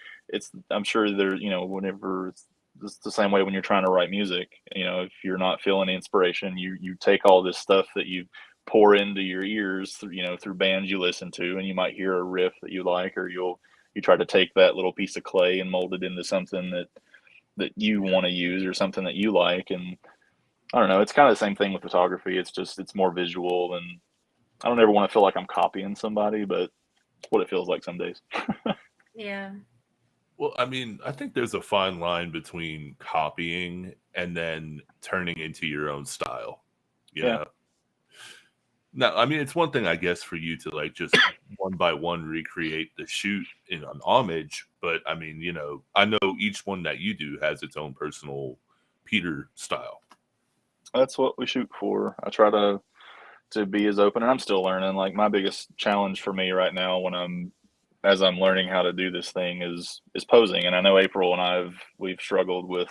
S3: I'm sure there, whenever it's the same way when you're trying to write music, if you're not feeling inspiration, you take all this stuff that you pour into your ears through, through bands you listen to, and you might hear a riff that you like, or you try to take that little piece of clay and mold it into something that you want to use or something that you like. And I don't know, it's kind of the same thing with photography. It's more visual, and I don't ever want to feel like I'm copying somebody, but it's what it feels like some days.
S2: Yeah.
S1: Well, I mean, I think there's a fine line between copying and then turning into your own style. You
S3: Yeah.
S1: know? Now, I mean, it's one thing, I guess, for you to like just one by one recreate the shoot in an homage, but I mean, I know each one that you do has its own personal Peter style.
S3: That's what we shoot for. I try to be as open, and I'm still learning. Like, my biggest challenge for me right now as I'm learning how to do this thing is posing. And I know April and we've struggled with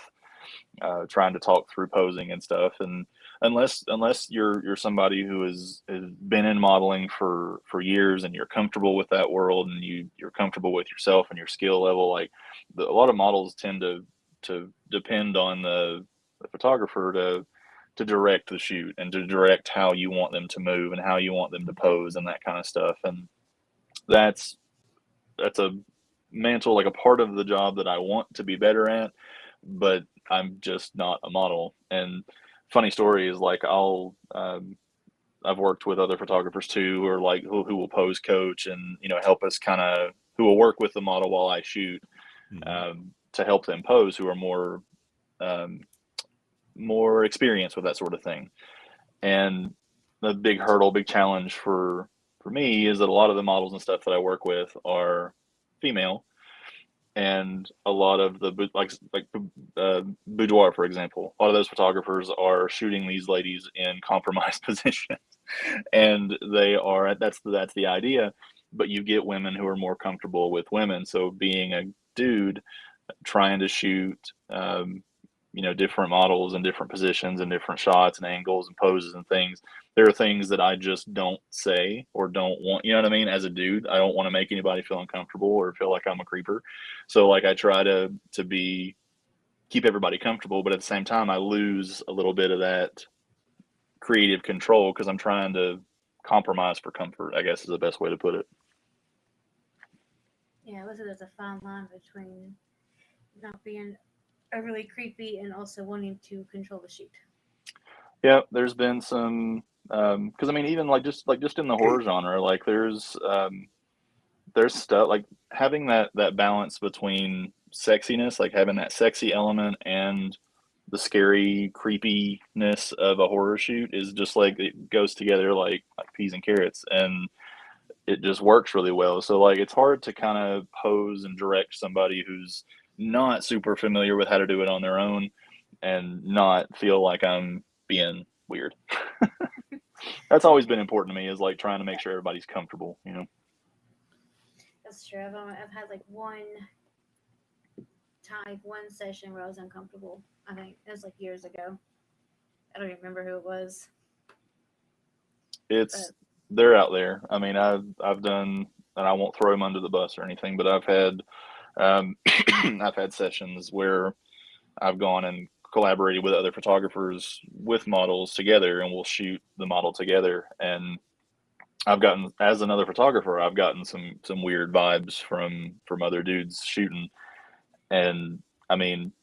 S3: trying to talk through posing and stuff. And unless you're somebody who has been in modeling for years, and you're comfortable with that world, and you're comfortable with yourself and your skill level, like a lot of models tend to depend on the photographer to direct the shoot and to direct how you want them to move and how you want them to pose and that kind of stuff. And that's a mantle, like a part of the job that I want to be better at, but I'm just not a model. And funny story is like I've worked with other photographers too, or like who will pose coach and, you know, help us kind of, who will work with the model while I shoot, to help them pose, who are um, more experienced with that sort of thing. And the big hurdle, big challenge for me is that a lot of the models and stuff that I work with are female, and a lot of the boudoir, for example, a lot of those photographers are shooting these ladies in compromised positions, and they are, that's the idea. But you get women who are more comfortable with women. So being a dude trying to shoot, you know, different models and different positions and different shots and angles and poses and things, there are things that I just don't say or don't want, you know what I mean? As a dude, I don't want to make anybody feel uncomfortable or feel like I'm a creeper. So like I try to keep everybody comfortable, but at the same time I lose a little bit of that creative control because I'm trying to compromise for comfort, I guess is the best way to put it.
S2: Yeah, listen, there's a fine line between not being overly creepy and also wanting to control the shoot.
S3: Yeah, there's been some, because I mean, even like just in the horror genre, like there's stuff like having that balance between sexiness, like having that sexy element and the scary creepiness of a horror shoot is just like it goes together like peas and carrots, and it just works really well. So like it's hard to kind of pose and direct somebody who's not super familiar with how to do it on their own and not feel like I'm being weird. That's always been important to me, is like trying to make sure everybody's comfortable, you know.
S2: That's true. I've had like one session where I was uncomfortable. I think it was like years ago. I don't even remember who it was.
S3: It's they're out there. I mean, I've done, and I won't throw them under the bus or anything, but I've had I've had sessions where I've gone and collaborated with other photographers with models together, and we'll shoot the model together. And I've gotten, as another photographer, I've gotten some weird vibes from other dudes shooting. And I mean,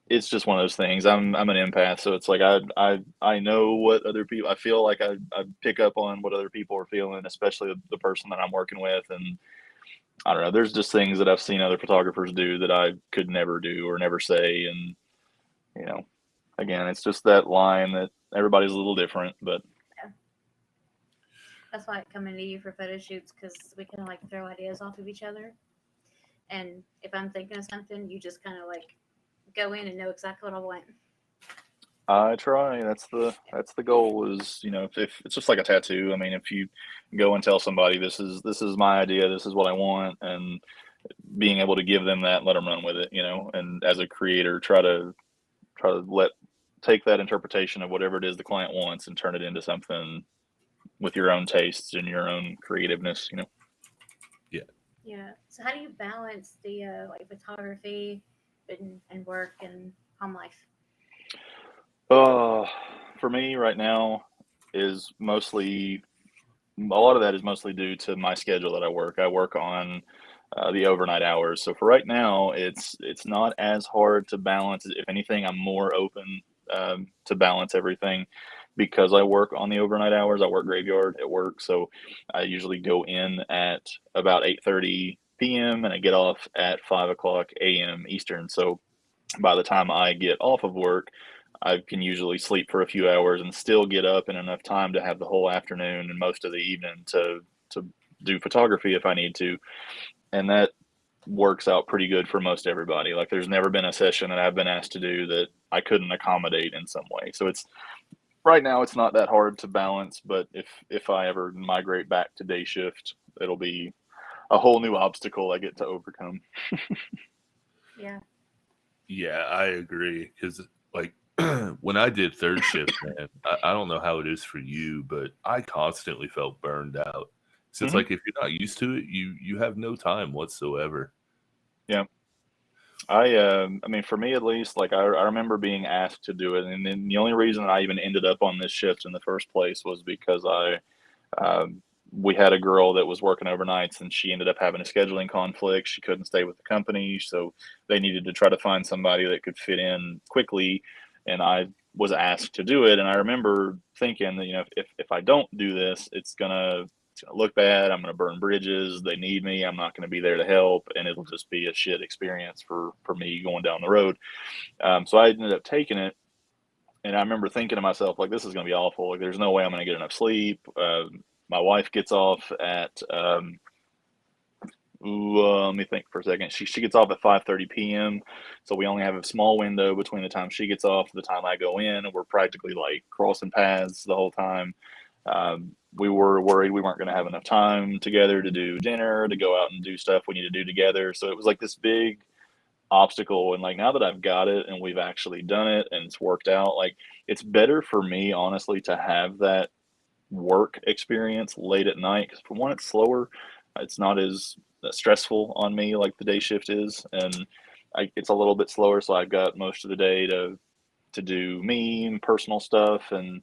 S3: it's just one of those things. I'm an empath, so it's like I know what other people, I feel like I pick up on what other people are feeling, especially the person that I'm working with. And I don't know, there's just things that I've seen other photographers do that I could never do or never say. And you know, again, it's just that line that everybody's a little different, but
S2: yeah. That's why I come into you for photo shoots, because we kind of like throw ideas off of each other. And if I'm thinking of something, you just kind of like go in and know exactly what I want.
S3: I try. That's the goal. Is, you know, if it's just like a tattoo. I mean, if you go and tell somebody this is my idea, this is what I want, and being able to give them that, let them run with it, you know. And as a creator, try to take that interpretation of whatever it is the client wants and turn it into something with your own tastes and your own creativeness, you know.
S2: Yeah. So how do you balance the like photography and work and home life?
S3: For me right now is mostly, a lot of that is mostly due to my schedule that I work. I work on the overnight hours. So for right now, it's not as hard to balance. If anything, I'm more open to balance everything because I work on the overnight hours. I work graveyard at work, so I usually go in at about 8:30 p.m. and I get off at 5 o'clock a.m. Eastern. So by the time I get off of work, I can usually sleep for a few hours and still get up in enough time to have the whole afternoon and most of the evening to do photography if I need to. And that works out pretty good for most everybody. Like there's never been a session that I've been asked to do that I couldn't accommodate in some way. So it's, right now it's not that hard to balance, but if I ever migrate back to day shift, it'll be a whole new obstacle I get to overcome.
S2: Yeah.
S1: Yeah, I agree. Because like when I did third shift, man, I don't know how it is for you, but I constantly felt burned out. So it's like if you're not used to it, you have no time whatsoever.
S3: Yeah. I mean, for me at least, like I remember being asked to do it, and then the only reason I even ended up on this shift in the first place was because I we had a girl that was working overnights, and she ended up having a scheduling conflict. She couldn't stay with the company, so they needed to try to find somebody that could fit in quickly. And I was asked to do it. And I remember thinking that, you know, if I don't do this, it's gonna look bad. I'm gonna burn bridges. They need me. I'm not gonna be there to help, and it'll just be a shit experience for me going down the road. So I ended up taking it. And I remember thinking to myself, like, this is going to be awful. Like, there's no way I'm going to get enough sleep. My wife gets off at, let me think for a second. She gets off at 5:30 p.m. So we only have a small window between the time she gets off and the time I go in. And we're practically like crossing paths the whole time. We were worried we weren't going to have enough time together to do dinner, to go out and do stuff we need to do together. So it was like this big obstacle. And like, now that I've got it and we've actually done it and it's worked out, like, it's better for me, honestly, to have that work experience late at night, because for one, it's slower. It's not as stressful on me like the day shift is, and it's a little bit slower, so I've got most of the day to do me and personal stuff, and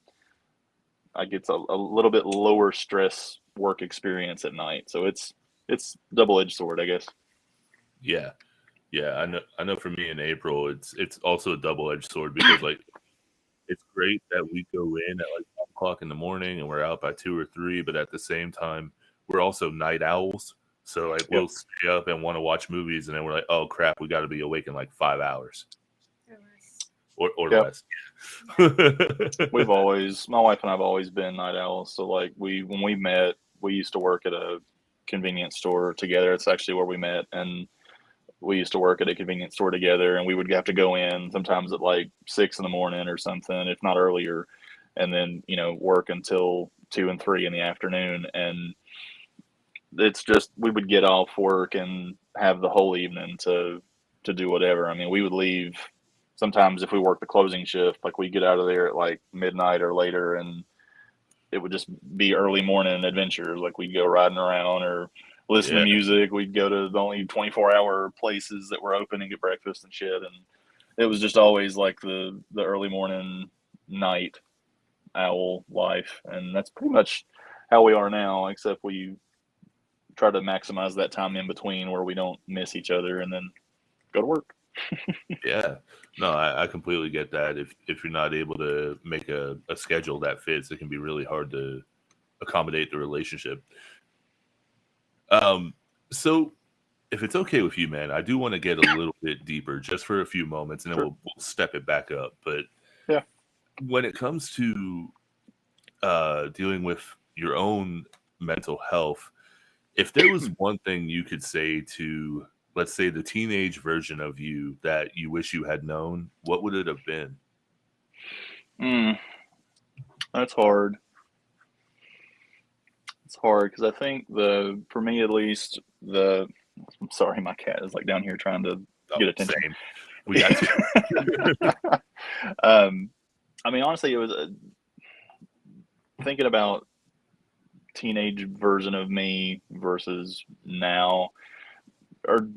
S3: I get a little bit lower stress work experience at night. So it's double-edged sword, I guess.
S1: Yeah. Yeah, I know for me in April, it's also a double-edged sword, because like, it's great that we go in at like 1 o'clock in the morning and we're out by 2 or 3, but at the same time, we're also night owls. So like, we'll stay up and want to watch movies, and then we're like, oh crap, we got to be awake in like 5 hours or less.
S3: My wife and I've always been night owls. So like, when we met, we used to work at a convenience store together. It's actually where we met, and we used to work at a convenience store together, and we would have to go in sometimes at like 6 in the morning or something, if not earlier, and then, you know, work until 2 and 3 in the afternoon. And it's just, we would get off work and have the whole evening to do whatever. I mean, we would leave sometimes if we worked the closing shift, like we'd get out of there at like midnight or later, and it would just be early morning adventures. Like, we'd go riding around or listen to music. We'd go to the only 24-hour places that were open and get breakfast and shit. And it was just always like the early morning, night owl life. And that's pretty much how we are now, except we try to maximize that time in between where we don't miss each other, and then go to work.
S1: Yeah, no, I completely get that. If you're not able to make a schedule that fits, it can be really hard to accommodate the relationship. So if it's okay with you, man, I do want to get a little bit deeper just for a few moments, and then we'll step it back up. But
S3: yeah,
S1: when it comes to dealing with your own mental health, if there was one thing you could say to, let's say, the teenage version of you that you wish you had known, what would it have been?
S3: That's hard. It's hard because I think for me at least, I'm sorry, my cat is like down here trying to get attention.
S1: Same. We got you.
S3: I mean, honestly, it was thinking about teenage version of me versus now are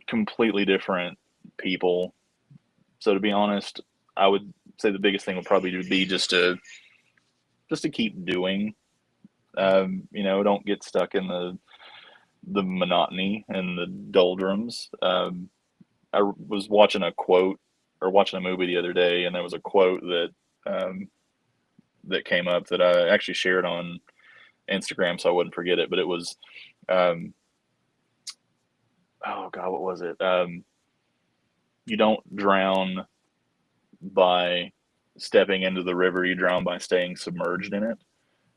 S3: completely different people. So to be honest, I would say the biggest thing would probably be just to keep doing. You know, don't get stuck in the monotony and the doldrums. I was watching a movie the other day, and there was a quote that came up that I actually shared on Instagram so I wouldn't forget it. But it was, oh God, what was it? You don't drown by stepping into the river, you drown by staying submerged in it,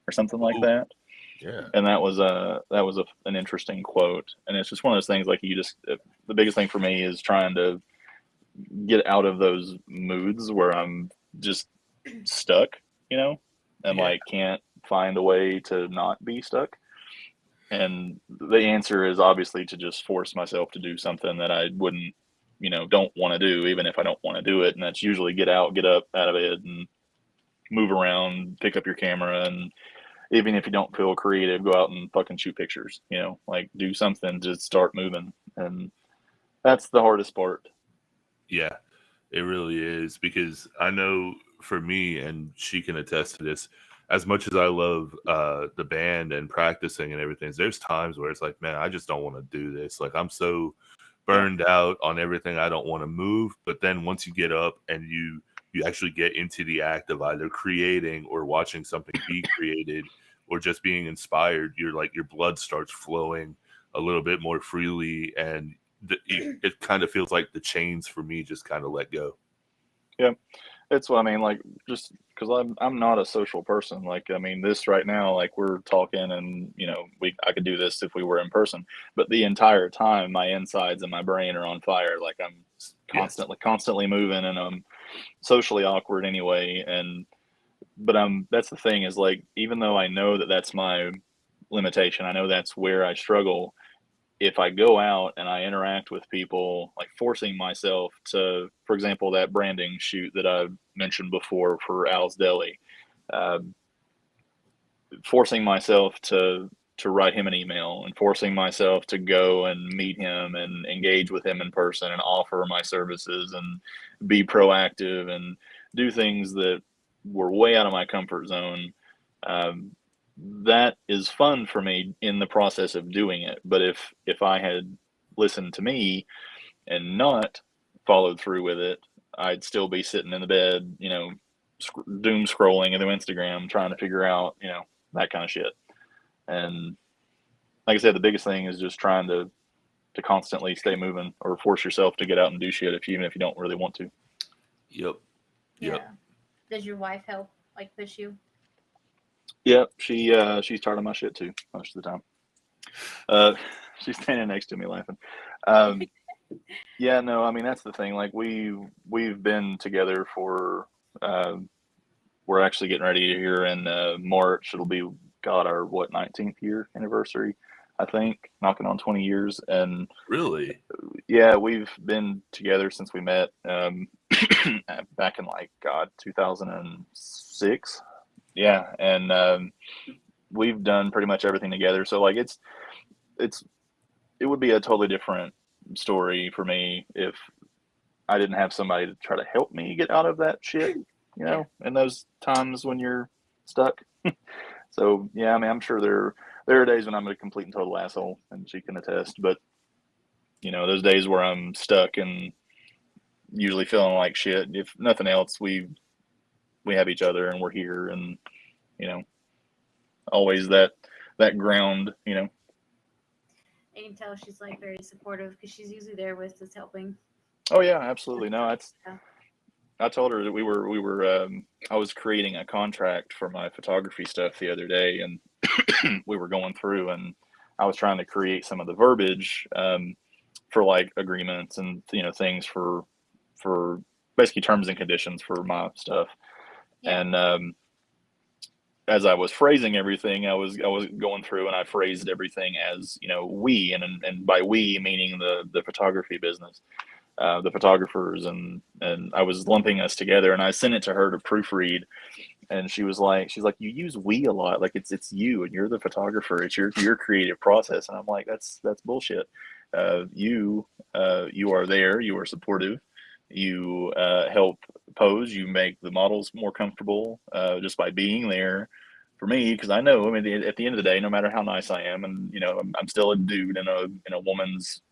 S3: or something like that.
S1: Yeah.
S3: And that was an interesting quote. And it's just one of those things, like, the biggest thing for me is trying to get out of those moods where I'm just stuck, you know, and like can't find a way to not be stuck. And the answer is obviously to just force myself to do something that I wouldn't, you know, don't want to do, even if I don't want to do it. And that's usually get up out of bed and move around, pick up your camera, and even if you don't feel creative, go out and fucking shoot pictures, you know, like do something to start moving. And that's the hardest part.
S1: Yeah, it really is, because I know for me, and she can attest to this, as much as I love the band and practicing and everything, there's times where it's like, man, I just don't want to do this. Like, I'm so burned out on everything, I don't want to move. But then once you get up and you actually get into the act of either creating or watching something be created or just being inspired, you're like, your blood starts flowing a little bit more freely, and it kind of feels like the chains for me just kind of let go.
S3: Yeah, it's what I mean. Like, just because I'm not a social person. Like, I mean, this right now, like we're talking, and I could do this if we were in person. But the entire time, my insides and my brain are on fire. Like, I'm constantly moving, and I'm socially awkward anyway. But that's the thing, is like, even though I know that that's my limitation, I know that's where I struggle. If I go out and I interact with people, like forcing myself to, for example, that branding shoot that I mentioned before for Al's Deli, forcing myself to write him an email, and forcing myself to go and meet him and engage with him in person and offer my services and be proactive and do things that were way out of my comfort zone. That is fun for me in the process of doing it. But if I had listened to me and not followed through with it, I'd still be sitting in the bed, doom scrolling through Instagram, trying to figure out, that kind of shit. And like I said, the biggest thing is just trying to constantly stay moving, or force yourself to get out and do shit even if you don't really want to.
S1: Yep.
S2: Yeah. Does your wife help, like, push you?
S3: Yep, she's tired of my shit too most of the time. She's standing next to me laughing. Yeah, no, I mean, that's the thing. Like, we've been together for we're actually getting ready to here in March. It'll be our 19th year anniversary, I think, knocking on 20 years. And
S1: really,
S3: yeah, we've been together since we met back in 2006. Yeah, and we've done pretty much everything together. So like, it would be a totally different story for me if I didn't have somebody to try to help me get out of that shit, in those times when you're stuck. So yeah, I mean, I'm sure there are days when I'm a complete and total asshole, and she can attest. But those days where I'm stuck and usually feeling like shit, if nothing else, we have each other, and we're here, and always that ground.
S2: You can tell she's like very supportive, because she's usually there with us helping.
S3: Oh yeah, absolutely. No, I told her that we were I was creating a contract for my photography stuff the other day, and we were going through, and I was trying to create some of the verbiage for like agreements and things for basically terms and conditions for my stuff. Yeah. And as I was phrasing everything, I was going through, and I phrased everything as we, and by we meaning the photography business. The photographers, and I was lumping us together, and I sent it to her to proofread, and she's like, you use we a lot, like it's you, and you're the photographer, it's your creative process. And I'm like, that's bullshit. You are there, you are supportive, you help pose, you make the models more comfortable just by being there for me, because I know, I mean, at the end of the day, no matter how nice I am, and I'm still a dude in a woman's,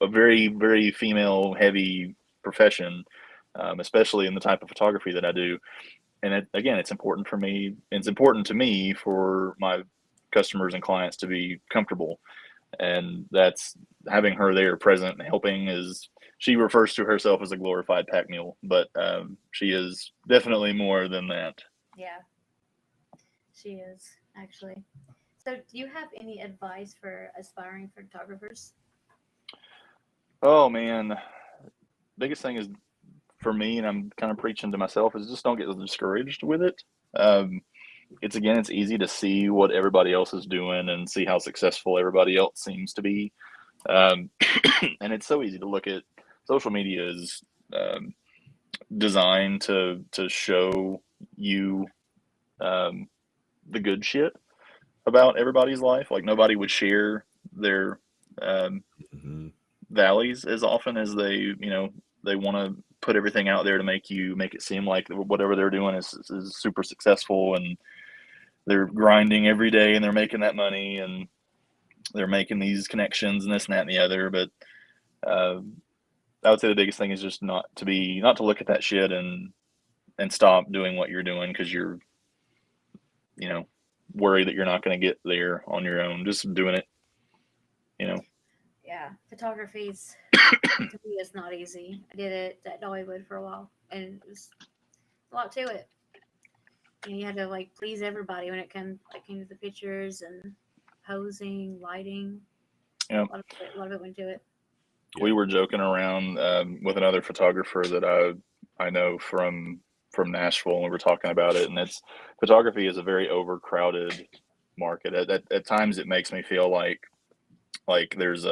S3: a very, very female heavy profession, especially in the type of photography that I do. And again, it's important for me. It's important to me for my customers and clients to be comfortable. And that's having her there present and helping. She refers to herself as a glorified pack mule, but she is definitely more than that.
S2: Yeah, she is, actually. So do you have any advice for aspiring photographers?
S3: Oh man, biggest thing is for me, and I'm kind of preaching to myself, is just don't get discouraged with it. It's easy to see what everybody else is doing and see how successful everybody else seems to be. And it's so easy to look at social media is designed to show you the good shit about everybody's life. Like, nobody would share their valleys as often as they want to put everything out there to make it seem like whatever they're doing is super successful. And they're grinding every day and they're making that money and they're making these connections and this and that and the other. But I would say the biggest thing is just not to look at that shit and stop doing what you're doing because you're, you know, worried that you're not going to get there on your own. Just doing it, you know.
S2: Yeah, photography's to me is not easy. I did it at Dollywood for a while, and it was a lot to it. You had to like please everybody when it came to the pictures and posing, lighting.
S3: Yeah.
S2: A lot of it went to it.
S3: We were joking around with another photographer that I know from Nashville, and we were talking about it. And photography is a very overcrowded market. At times, it makes me feel like there's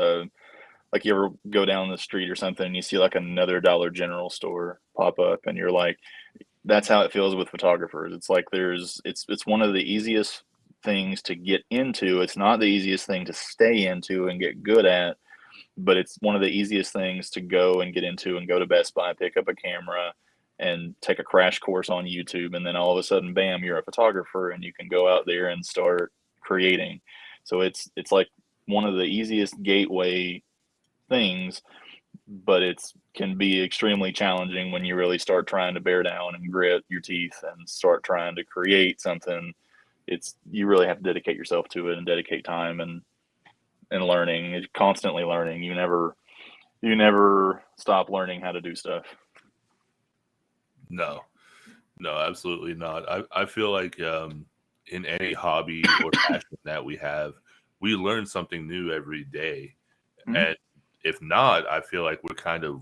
S3: like you ever go down the street or something and you see like another Dollar General store pop up, and you're like, that's how it feels with photographers. It's like it's one of the easiest things to get into. It's not the easiest thing to stay into and get good at, but it's one of the easiest things to go and get into and go to Best Buy, pick up a camera and take a crash course on YouTube. And then all of a sudden, bam, you're a photographer and you can go out there and start creating. So it's like one of the easiest gateway things, but can be extremely challenging when you really start trying to bear down and grit your teeth and start trying to create something. You really have to dedicate yourself to it and dedicate time and learning, constantly learning. You never stop learning how to do stuff.
S1: No, absolutely not. I feel like in any hobby or passion that we have, we learn something new every day. Mm-hmm. And if not, I feel like we're kind of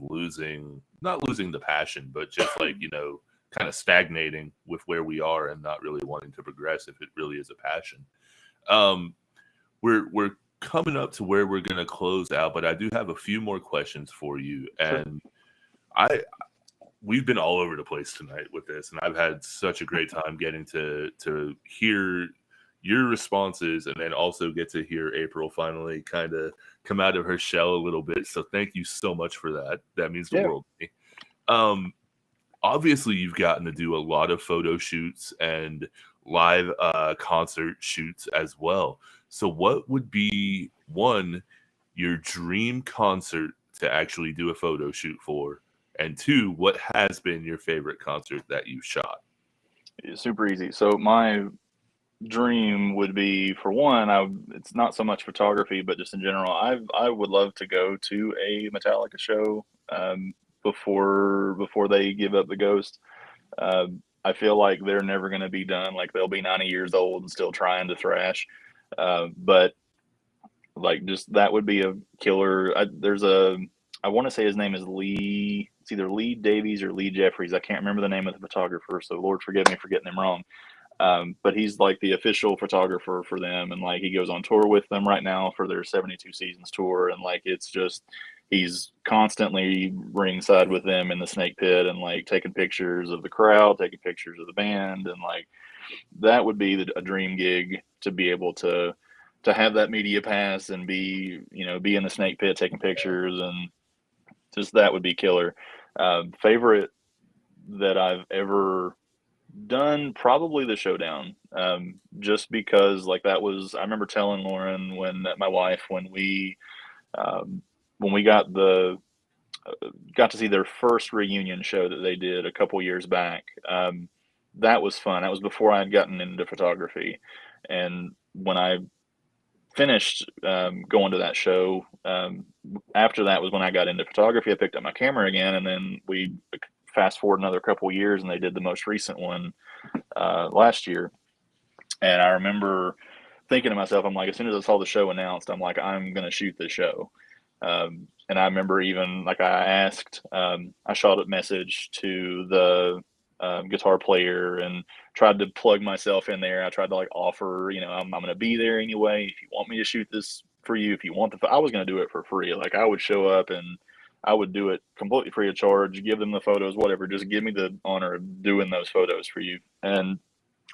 S1: not losing the passion, but just like, kind of stagnating with where we are and not really wanting to progress if it really is a passion. We're coming up to where we're going to close out, but I do have a few more questions for you. And we've been all over the place tonight with this, and I've had such a great time getting to hear your responses and then also get to hear April finally kind of come out of her shell a little bit. So thank you so much for that. That means the world to me. Obviously, you've gotten to do a lot of photo shoots and live concert shoots as well. So what would be, one, your dream concert to actually do a photo shoot for? And two, what has been your favorite concert that you shot?
S3: It's super easy. So my dream would be, for one, it's not so much photography, but just in general, I would love to go to a Metallica show before they give up the ghost. I feel like they're never going to be done. Like they'll be 90 years old and still trying to thrash. But like just that would be a killer. I want to say his name is Lee. It's either Lee Davies or Lee Jeffries. I can't remember the name of the photographer, so Lord forgive me for getting them wrong. But he's like the official photographer for them, and like he goes on tour with them right now for their 72 seasons tour, and like it's just he's constantly ringside with them in the snake pit and like taking pictures of the crowd, taking pictures of the band, and like that would be a dream gig to be able to have that media pass and be in the snake pit taking pictures, and just that would be killer. Favorite that I've ever done, probably the Showdown, just because like I remember telling Lauren my wife when we got to see their first reunion show that they did a couple years back. That was fun. That was before I had gotten into photography, and when I finished going to that show, after that was when I got into photography. I picked up my camera again, and then we fast forward another couple of years, and they did the most recent one last year. And I remember thinking to myself, I'm like, as soon as I saw the show announced, I'm like, I'm going to shoot this show. And I remember even like I shot a message to the guitar player and tried to plug myself in there. I tried to like offer, I'm going to be there anyway. If you want me to shoot this for you, if you want I was going to do it for free. Like I would show up and I would do it completely free of charge, give them the photos, whatever, just give me the honor of doing those photos for you. And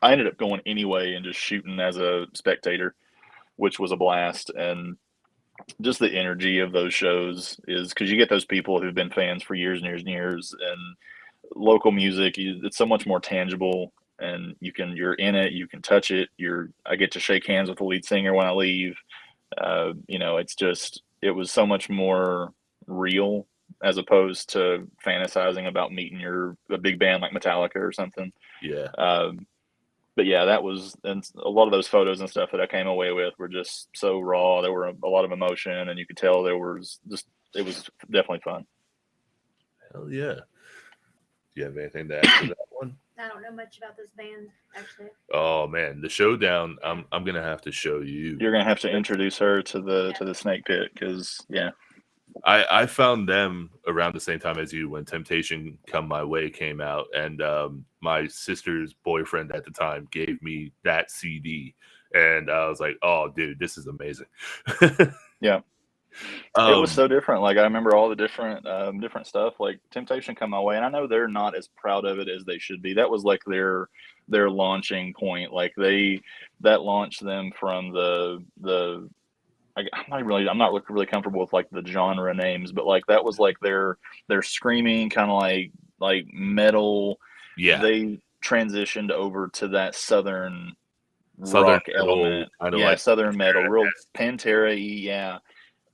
S3: I ended up going anyway and just shooting as a spectator, which was a blast. And just the energy of those shows is because you get those people who've been fans for years and years and years, and local music, it's so much more tangible. and you're in it, you can touch it. I get to shake hands with the lead singer when I leave. It was so much more real as opposed to fantasizing about meeting a big band like Metallica or something.
S1: Yeah.
S3: But yeah, and a lot of those photos and stuff that I came away with were just so raw. There were a lot of emotion, and you could tell it was definitely fun.
S1: Hell yeah. Do you have anything to add to that one?
S2: I don't know much about this band, actually.
S1: Oh man, the showdown. I'm gonna have to show you.
S3: You're gonna have to introduce her to the Snake Pit, because yeah.
S1: I found them around the same time as you when Temptation Come My Way came out, and my sister's boyfriend at the time gave me that CD, and I was like, "Oh, dude, this is amazing."
S3: Yeah, it was so different. Like I remember all the different stuff. Like Temptation Come My Way, and I know they're not as proud of it as they should be. That was like their launching point. Like that launched them from the. I'm not really comfortable with like the genre names, but like that was like their screaming kind of like metal.
S1: Yeah,
S3: they transitioned over to that southern rock element. Like southern metal, real Pantera. Yeah,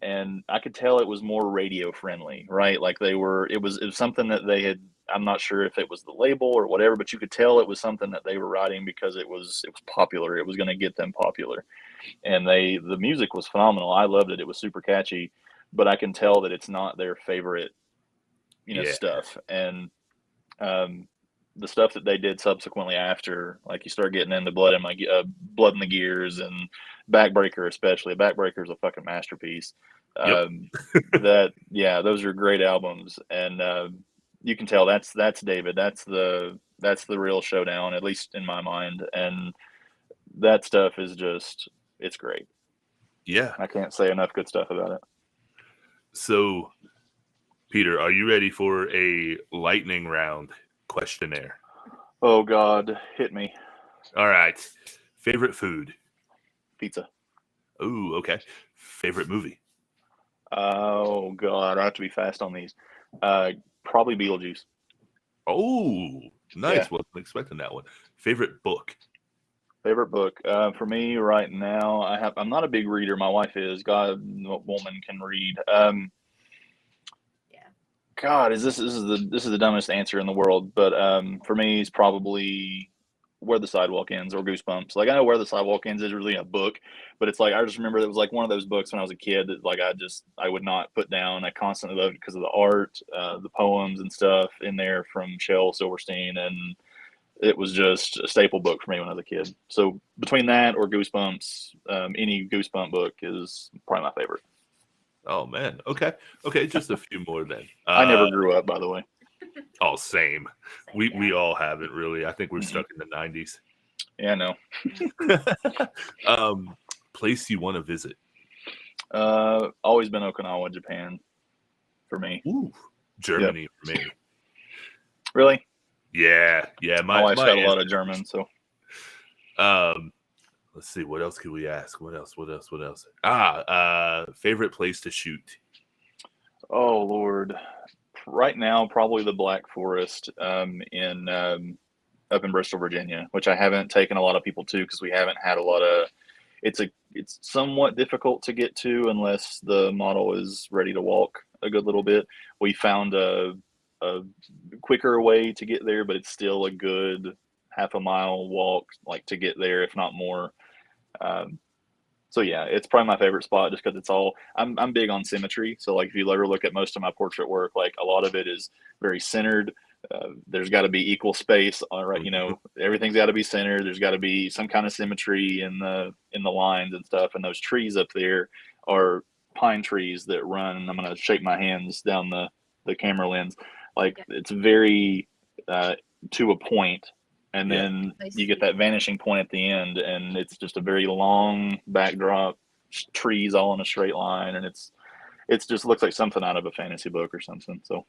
S3: and I could tell it was more radio friendly, right? Like it was something that they had. I'm not sure if it was the label or whatever, but you could tell it was something that they were writing because it was popular. It was going to get them popular. And the music was phenomenal. I loved it. It was super catchy, but I can tell that it's not their favorite, stuff. And the stuff that they did subsequently after, like you start getting into Blood in the Gears and Backbreaker, especially. Backbreaker is a fucking masterpiece.
S1: Yep.
S3: Those are great albums, and you can tell that's David. That's the real showdown, at least in my mind. And that stuff is just. It's great.
S1: Yeah.
S3: I can't say enough good stuff about it.
S1: So, Peter, are you ready for a lightning round questionnaire?
S3: Oh, God. Hit me.
S1: All right. Favorite food?
S3: Pizza.
S1: Ooh, okay. Favorite movie?
S3: Oh, God. I have to be fast on these. Probably Beetlejuice.
S1: Oh, nice. Yeah. Wasn't expecting that one. Favorite book?
S3: Favorite book for me right now. I'm not a big reader. My wife is. God, woman can read. God, this is the dumbest answer in the world, but for me, it's probably Where the Sidewalk Ends or Goosebumps. Like I know Where the Sidewalk Ends is really a book, but it's like I just remember it was like one of those books when I was a kid that like I would not put down. I constantly loved it because of the art, the poems and stuff in there from Shel Silverstein, and it was just a staple book for me when I was a kid. So between that or Goosebumps, any Goosebump book is probably my favorite.
S1: Oh man. Okay. Just a few more then.
S3: I never grew up, by the way.
S1: Oh, same. We all haven't really. I think we're stuck in the 90s.
S3: Yeah, I
S1: know. Place you want to visit?
S3: Always been Okinawa, Japan, for me.
S1: Ooh, Germany for me.
S3: Really?
S1: Yeah.
S3: My wife's got a lot of German, so.
S1: Let's see. What else could we ask? What else? Favorite place to shoot?
S3: Oh Lord, right now probably the Black Forest up in Bristol, Virginia, which I haven't taken a lot of people to because we haven't had a lot of. It's somewhat difficult to get to unless the model is ready to walk a good little bit. We found a quicker way to get there, but it's still a good half a mile walk, like to get there, if not more. So yeah, it's probably my favorite spot just because it's all. I'm big on symmetry, so like if you ever look at most of my portrait work, like a lot of it is very centered. There's got to be equal space, all right. Everything's got to be centered. There's got to be some kind of symmetry in the lines and stuff. And those trees up there are pine trees that run. And I'm gonna shake my hands down the camera lens. Like it's very to a point, and then you get that vanishing point at the end, and it's just a very long backdrop, trees all in a straight line, and it's just looks like something out of a fantasy book or something. So,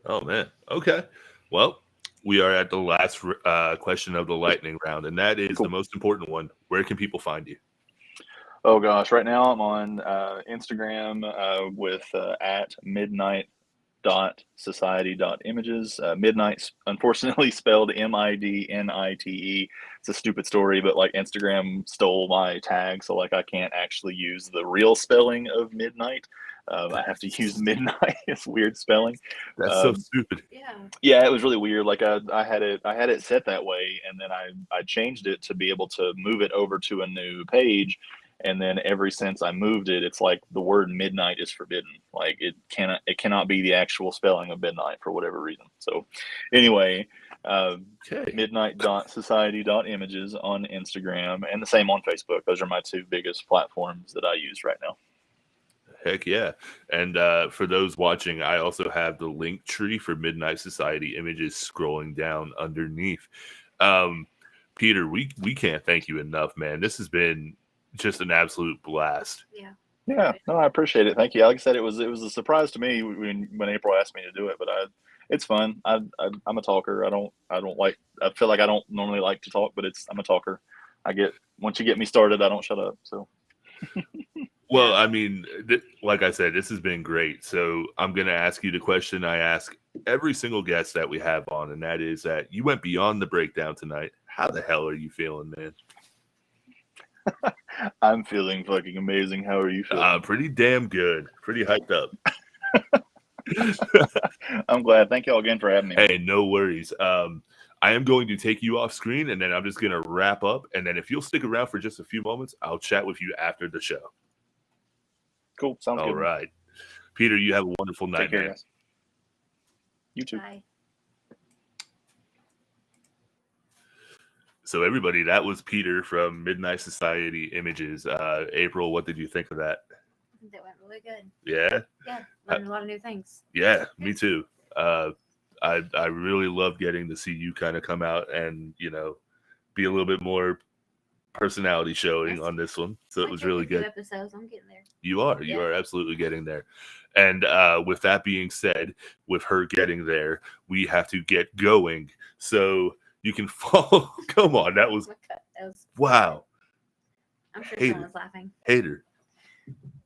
S1: oh man, okay, well, we are at the last question of the lightning round, and that is the most important one. Where can people find you?
S3: Oh gosh, right now I'm on Instagram with at Midnite Midnite.society.images. Midnite, unfortunately spelled Midnite. It's a stupid story, but like Instagram stole my tag, so like I can't actually use the real spelling of midnight. I have to use midnight. It's weird spelling.
S1: That's so stupid.
S3: Yeah, it was really weird. Like I had it set that way, and then I changed it to be able to move it over to a new page. And then ever since I moved it, it's like the word midnight is forbidden. Like it cannot be the actual spelling of midnight for whatever reason. So anyway, Midnite.society.images on Instagram, and the same on Facebook. Those are my two biggest platforms that I use right now.
S1: Heck yeah. And for those watching, I also have the link tree for Midnite Society Images scrolling down underneath. Peter, we can't thank you enough, man. This has been just an absolute blast.
S3: Yeah, no, I appreciate it. Thank you. Like I said, it was a surprise to me when April asked me to do it, but it's fun. I'm a talker. I feel like I don't normally like to talk, but I'm a talker. Once you get me started, I don't shut up. So.
S1: Well, I mean, like I said, this has been great. So I'm going to ask you the question I ask every single guest that we have on, and that is that you went beyond the breakdown tonight. How the hell are you feeling, man?
S3: I'm feeling fucking amazing. How are you feeling?
S1: Pretty damn good. Pretty hyped up.
S3: I'm glad. Thank you all again for having me.
S1: Hey, no worries. I am going to take you off screen, and then I'm just going to wrap up. And then if you'll stick around for just a few moments, I'll chat with you after the show.
S3: Cool. Sounds good.
S1: All right. Peter, you have a wonderful night,
S3: Take care,
S1: man.
S3: guys. You too.
S2: Bye.
S1: So everybody, that was Peter from Midnite Society Images. April, what did you think of that?
S2: I think that went really good.
S1: Yeah?
S2: Yeah, learned a lot of new things.
S1: Yeah, me too. I really love getting to see you kind of come out and, be a little bit more personality showing on this one. So it was really good.
S2: Episodes, I'm getting there.
S1: You are absolutely getting there. And with that being said, with her getting there, we have to get going. So you can follow. Come on, that was wow.
S2: I'm sure someone's laughing.
S1: Hater.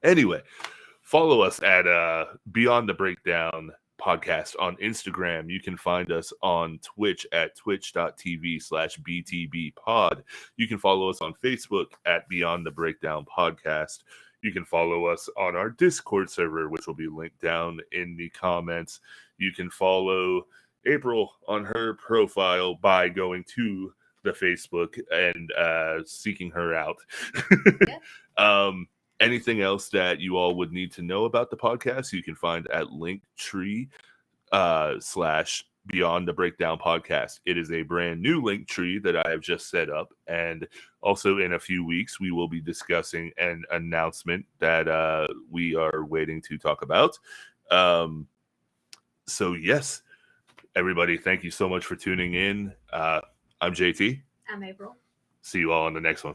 S1: Anyway, follow us at Beyond the Breakdown podcast on Instagram. You can find us on Twitch at twitch.tv/btbpod. You can follow us on Facebook at Beyond the Breakdown Podcast. You can follow us on our Discord server, which will be linked down in the comments. You can follow April on her profile by going to the Facebook and seeking her out. Anything else that you all would need to know about the podcast, you can find at Linktree / Beyond the Breakdown Podcast. It is a brand new Linktree that I have just set up. And also in a few weeks, we will be discussing an announcement that we are waiting to talk about. So yes, everybody, thank you so much for tuning in. I'm JT.
S2: I'm April.
S1: See you all on the next one.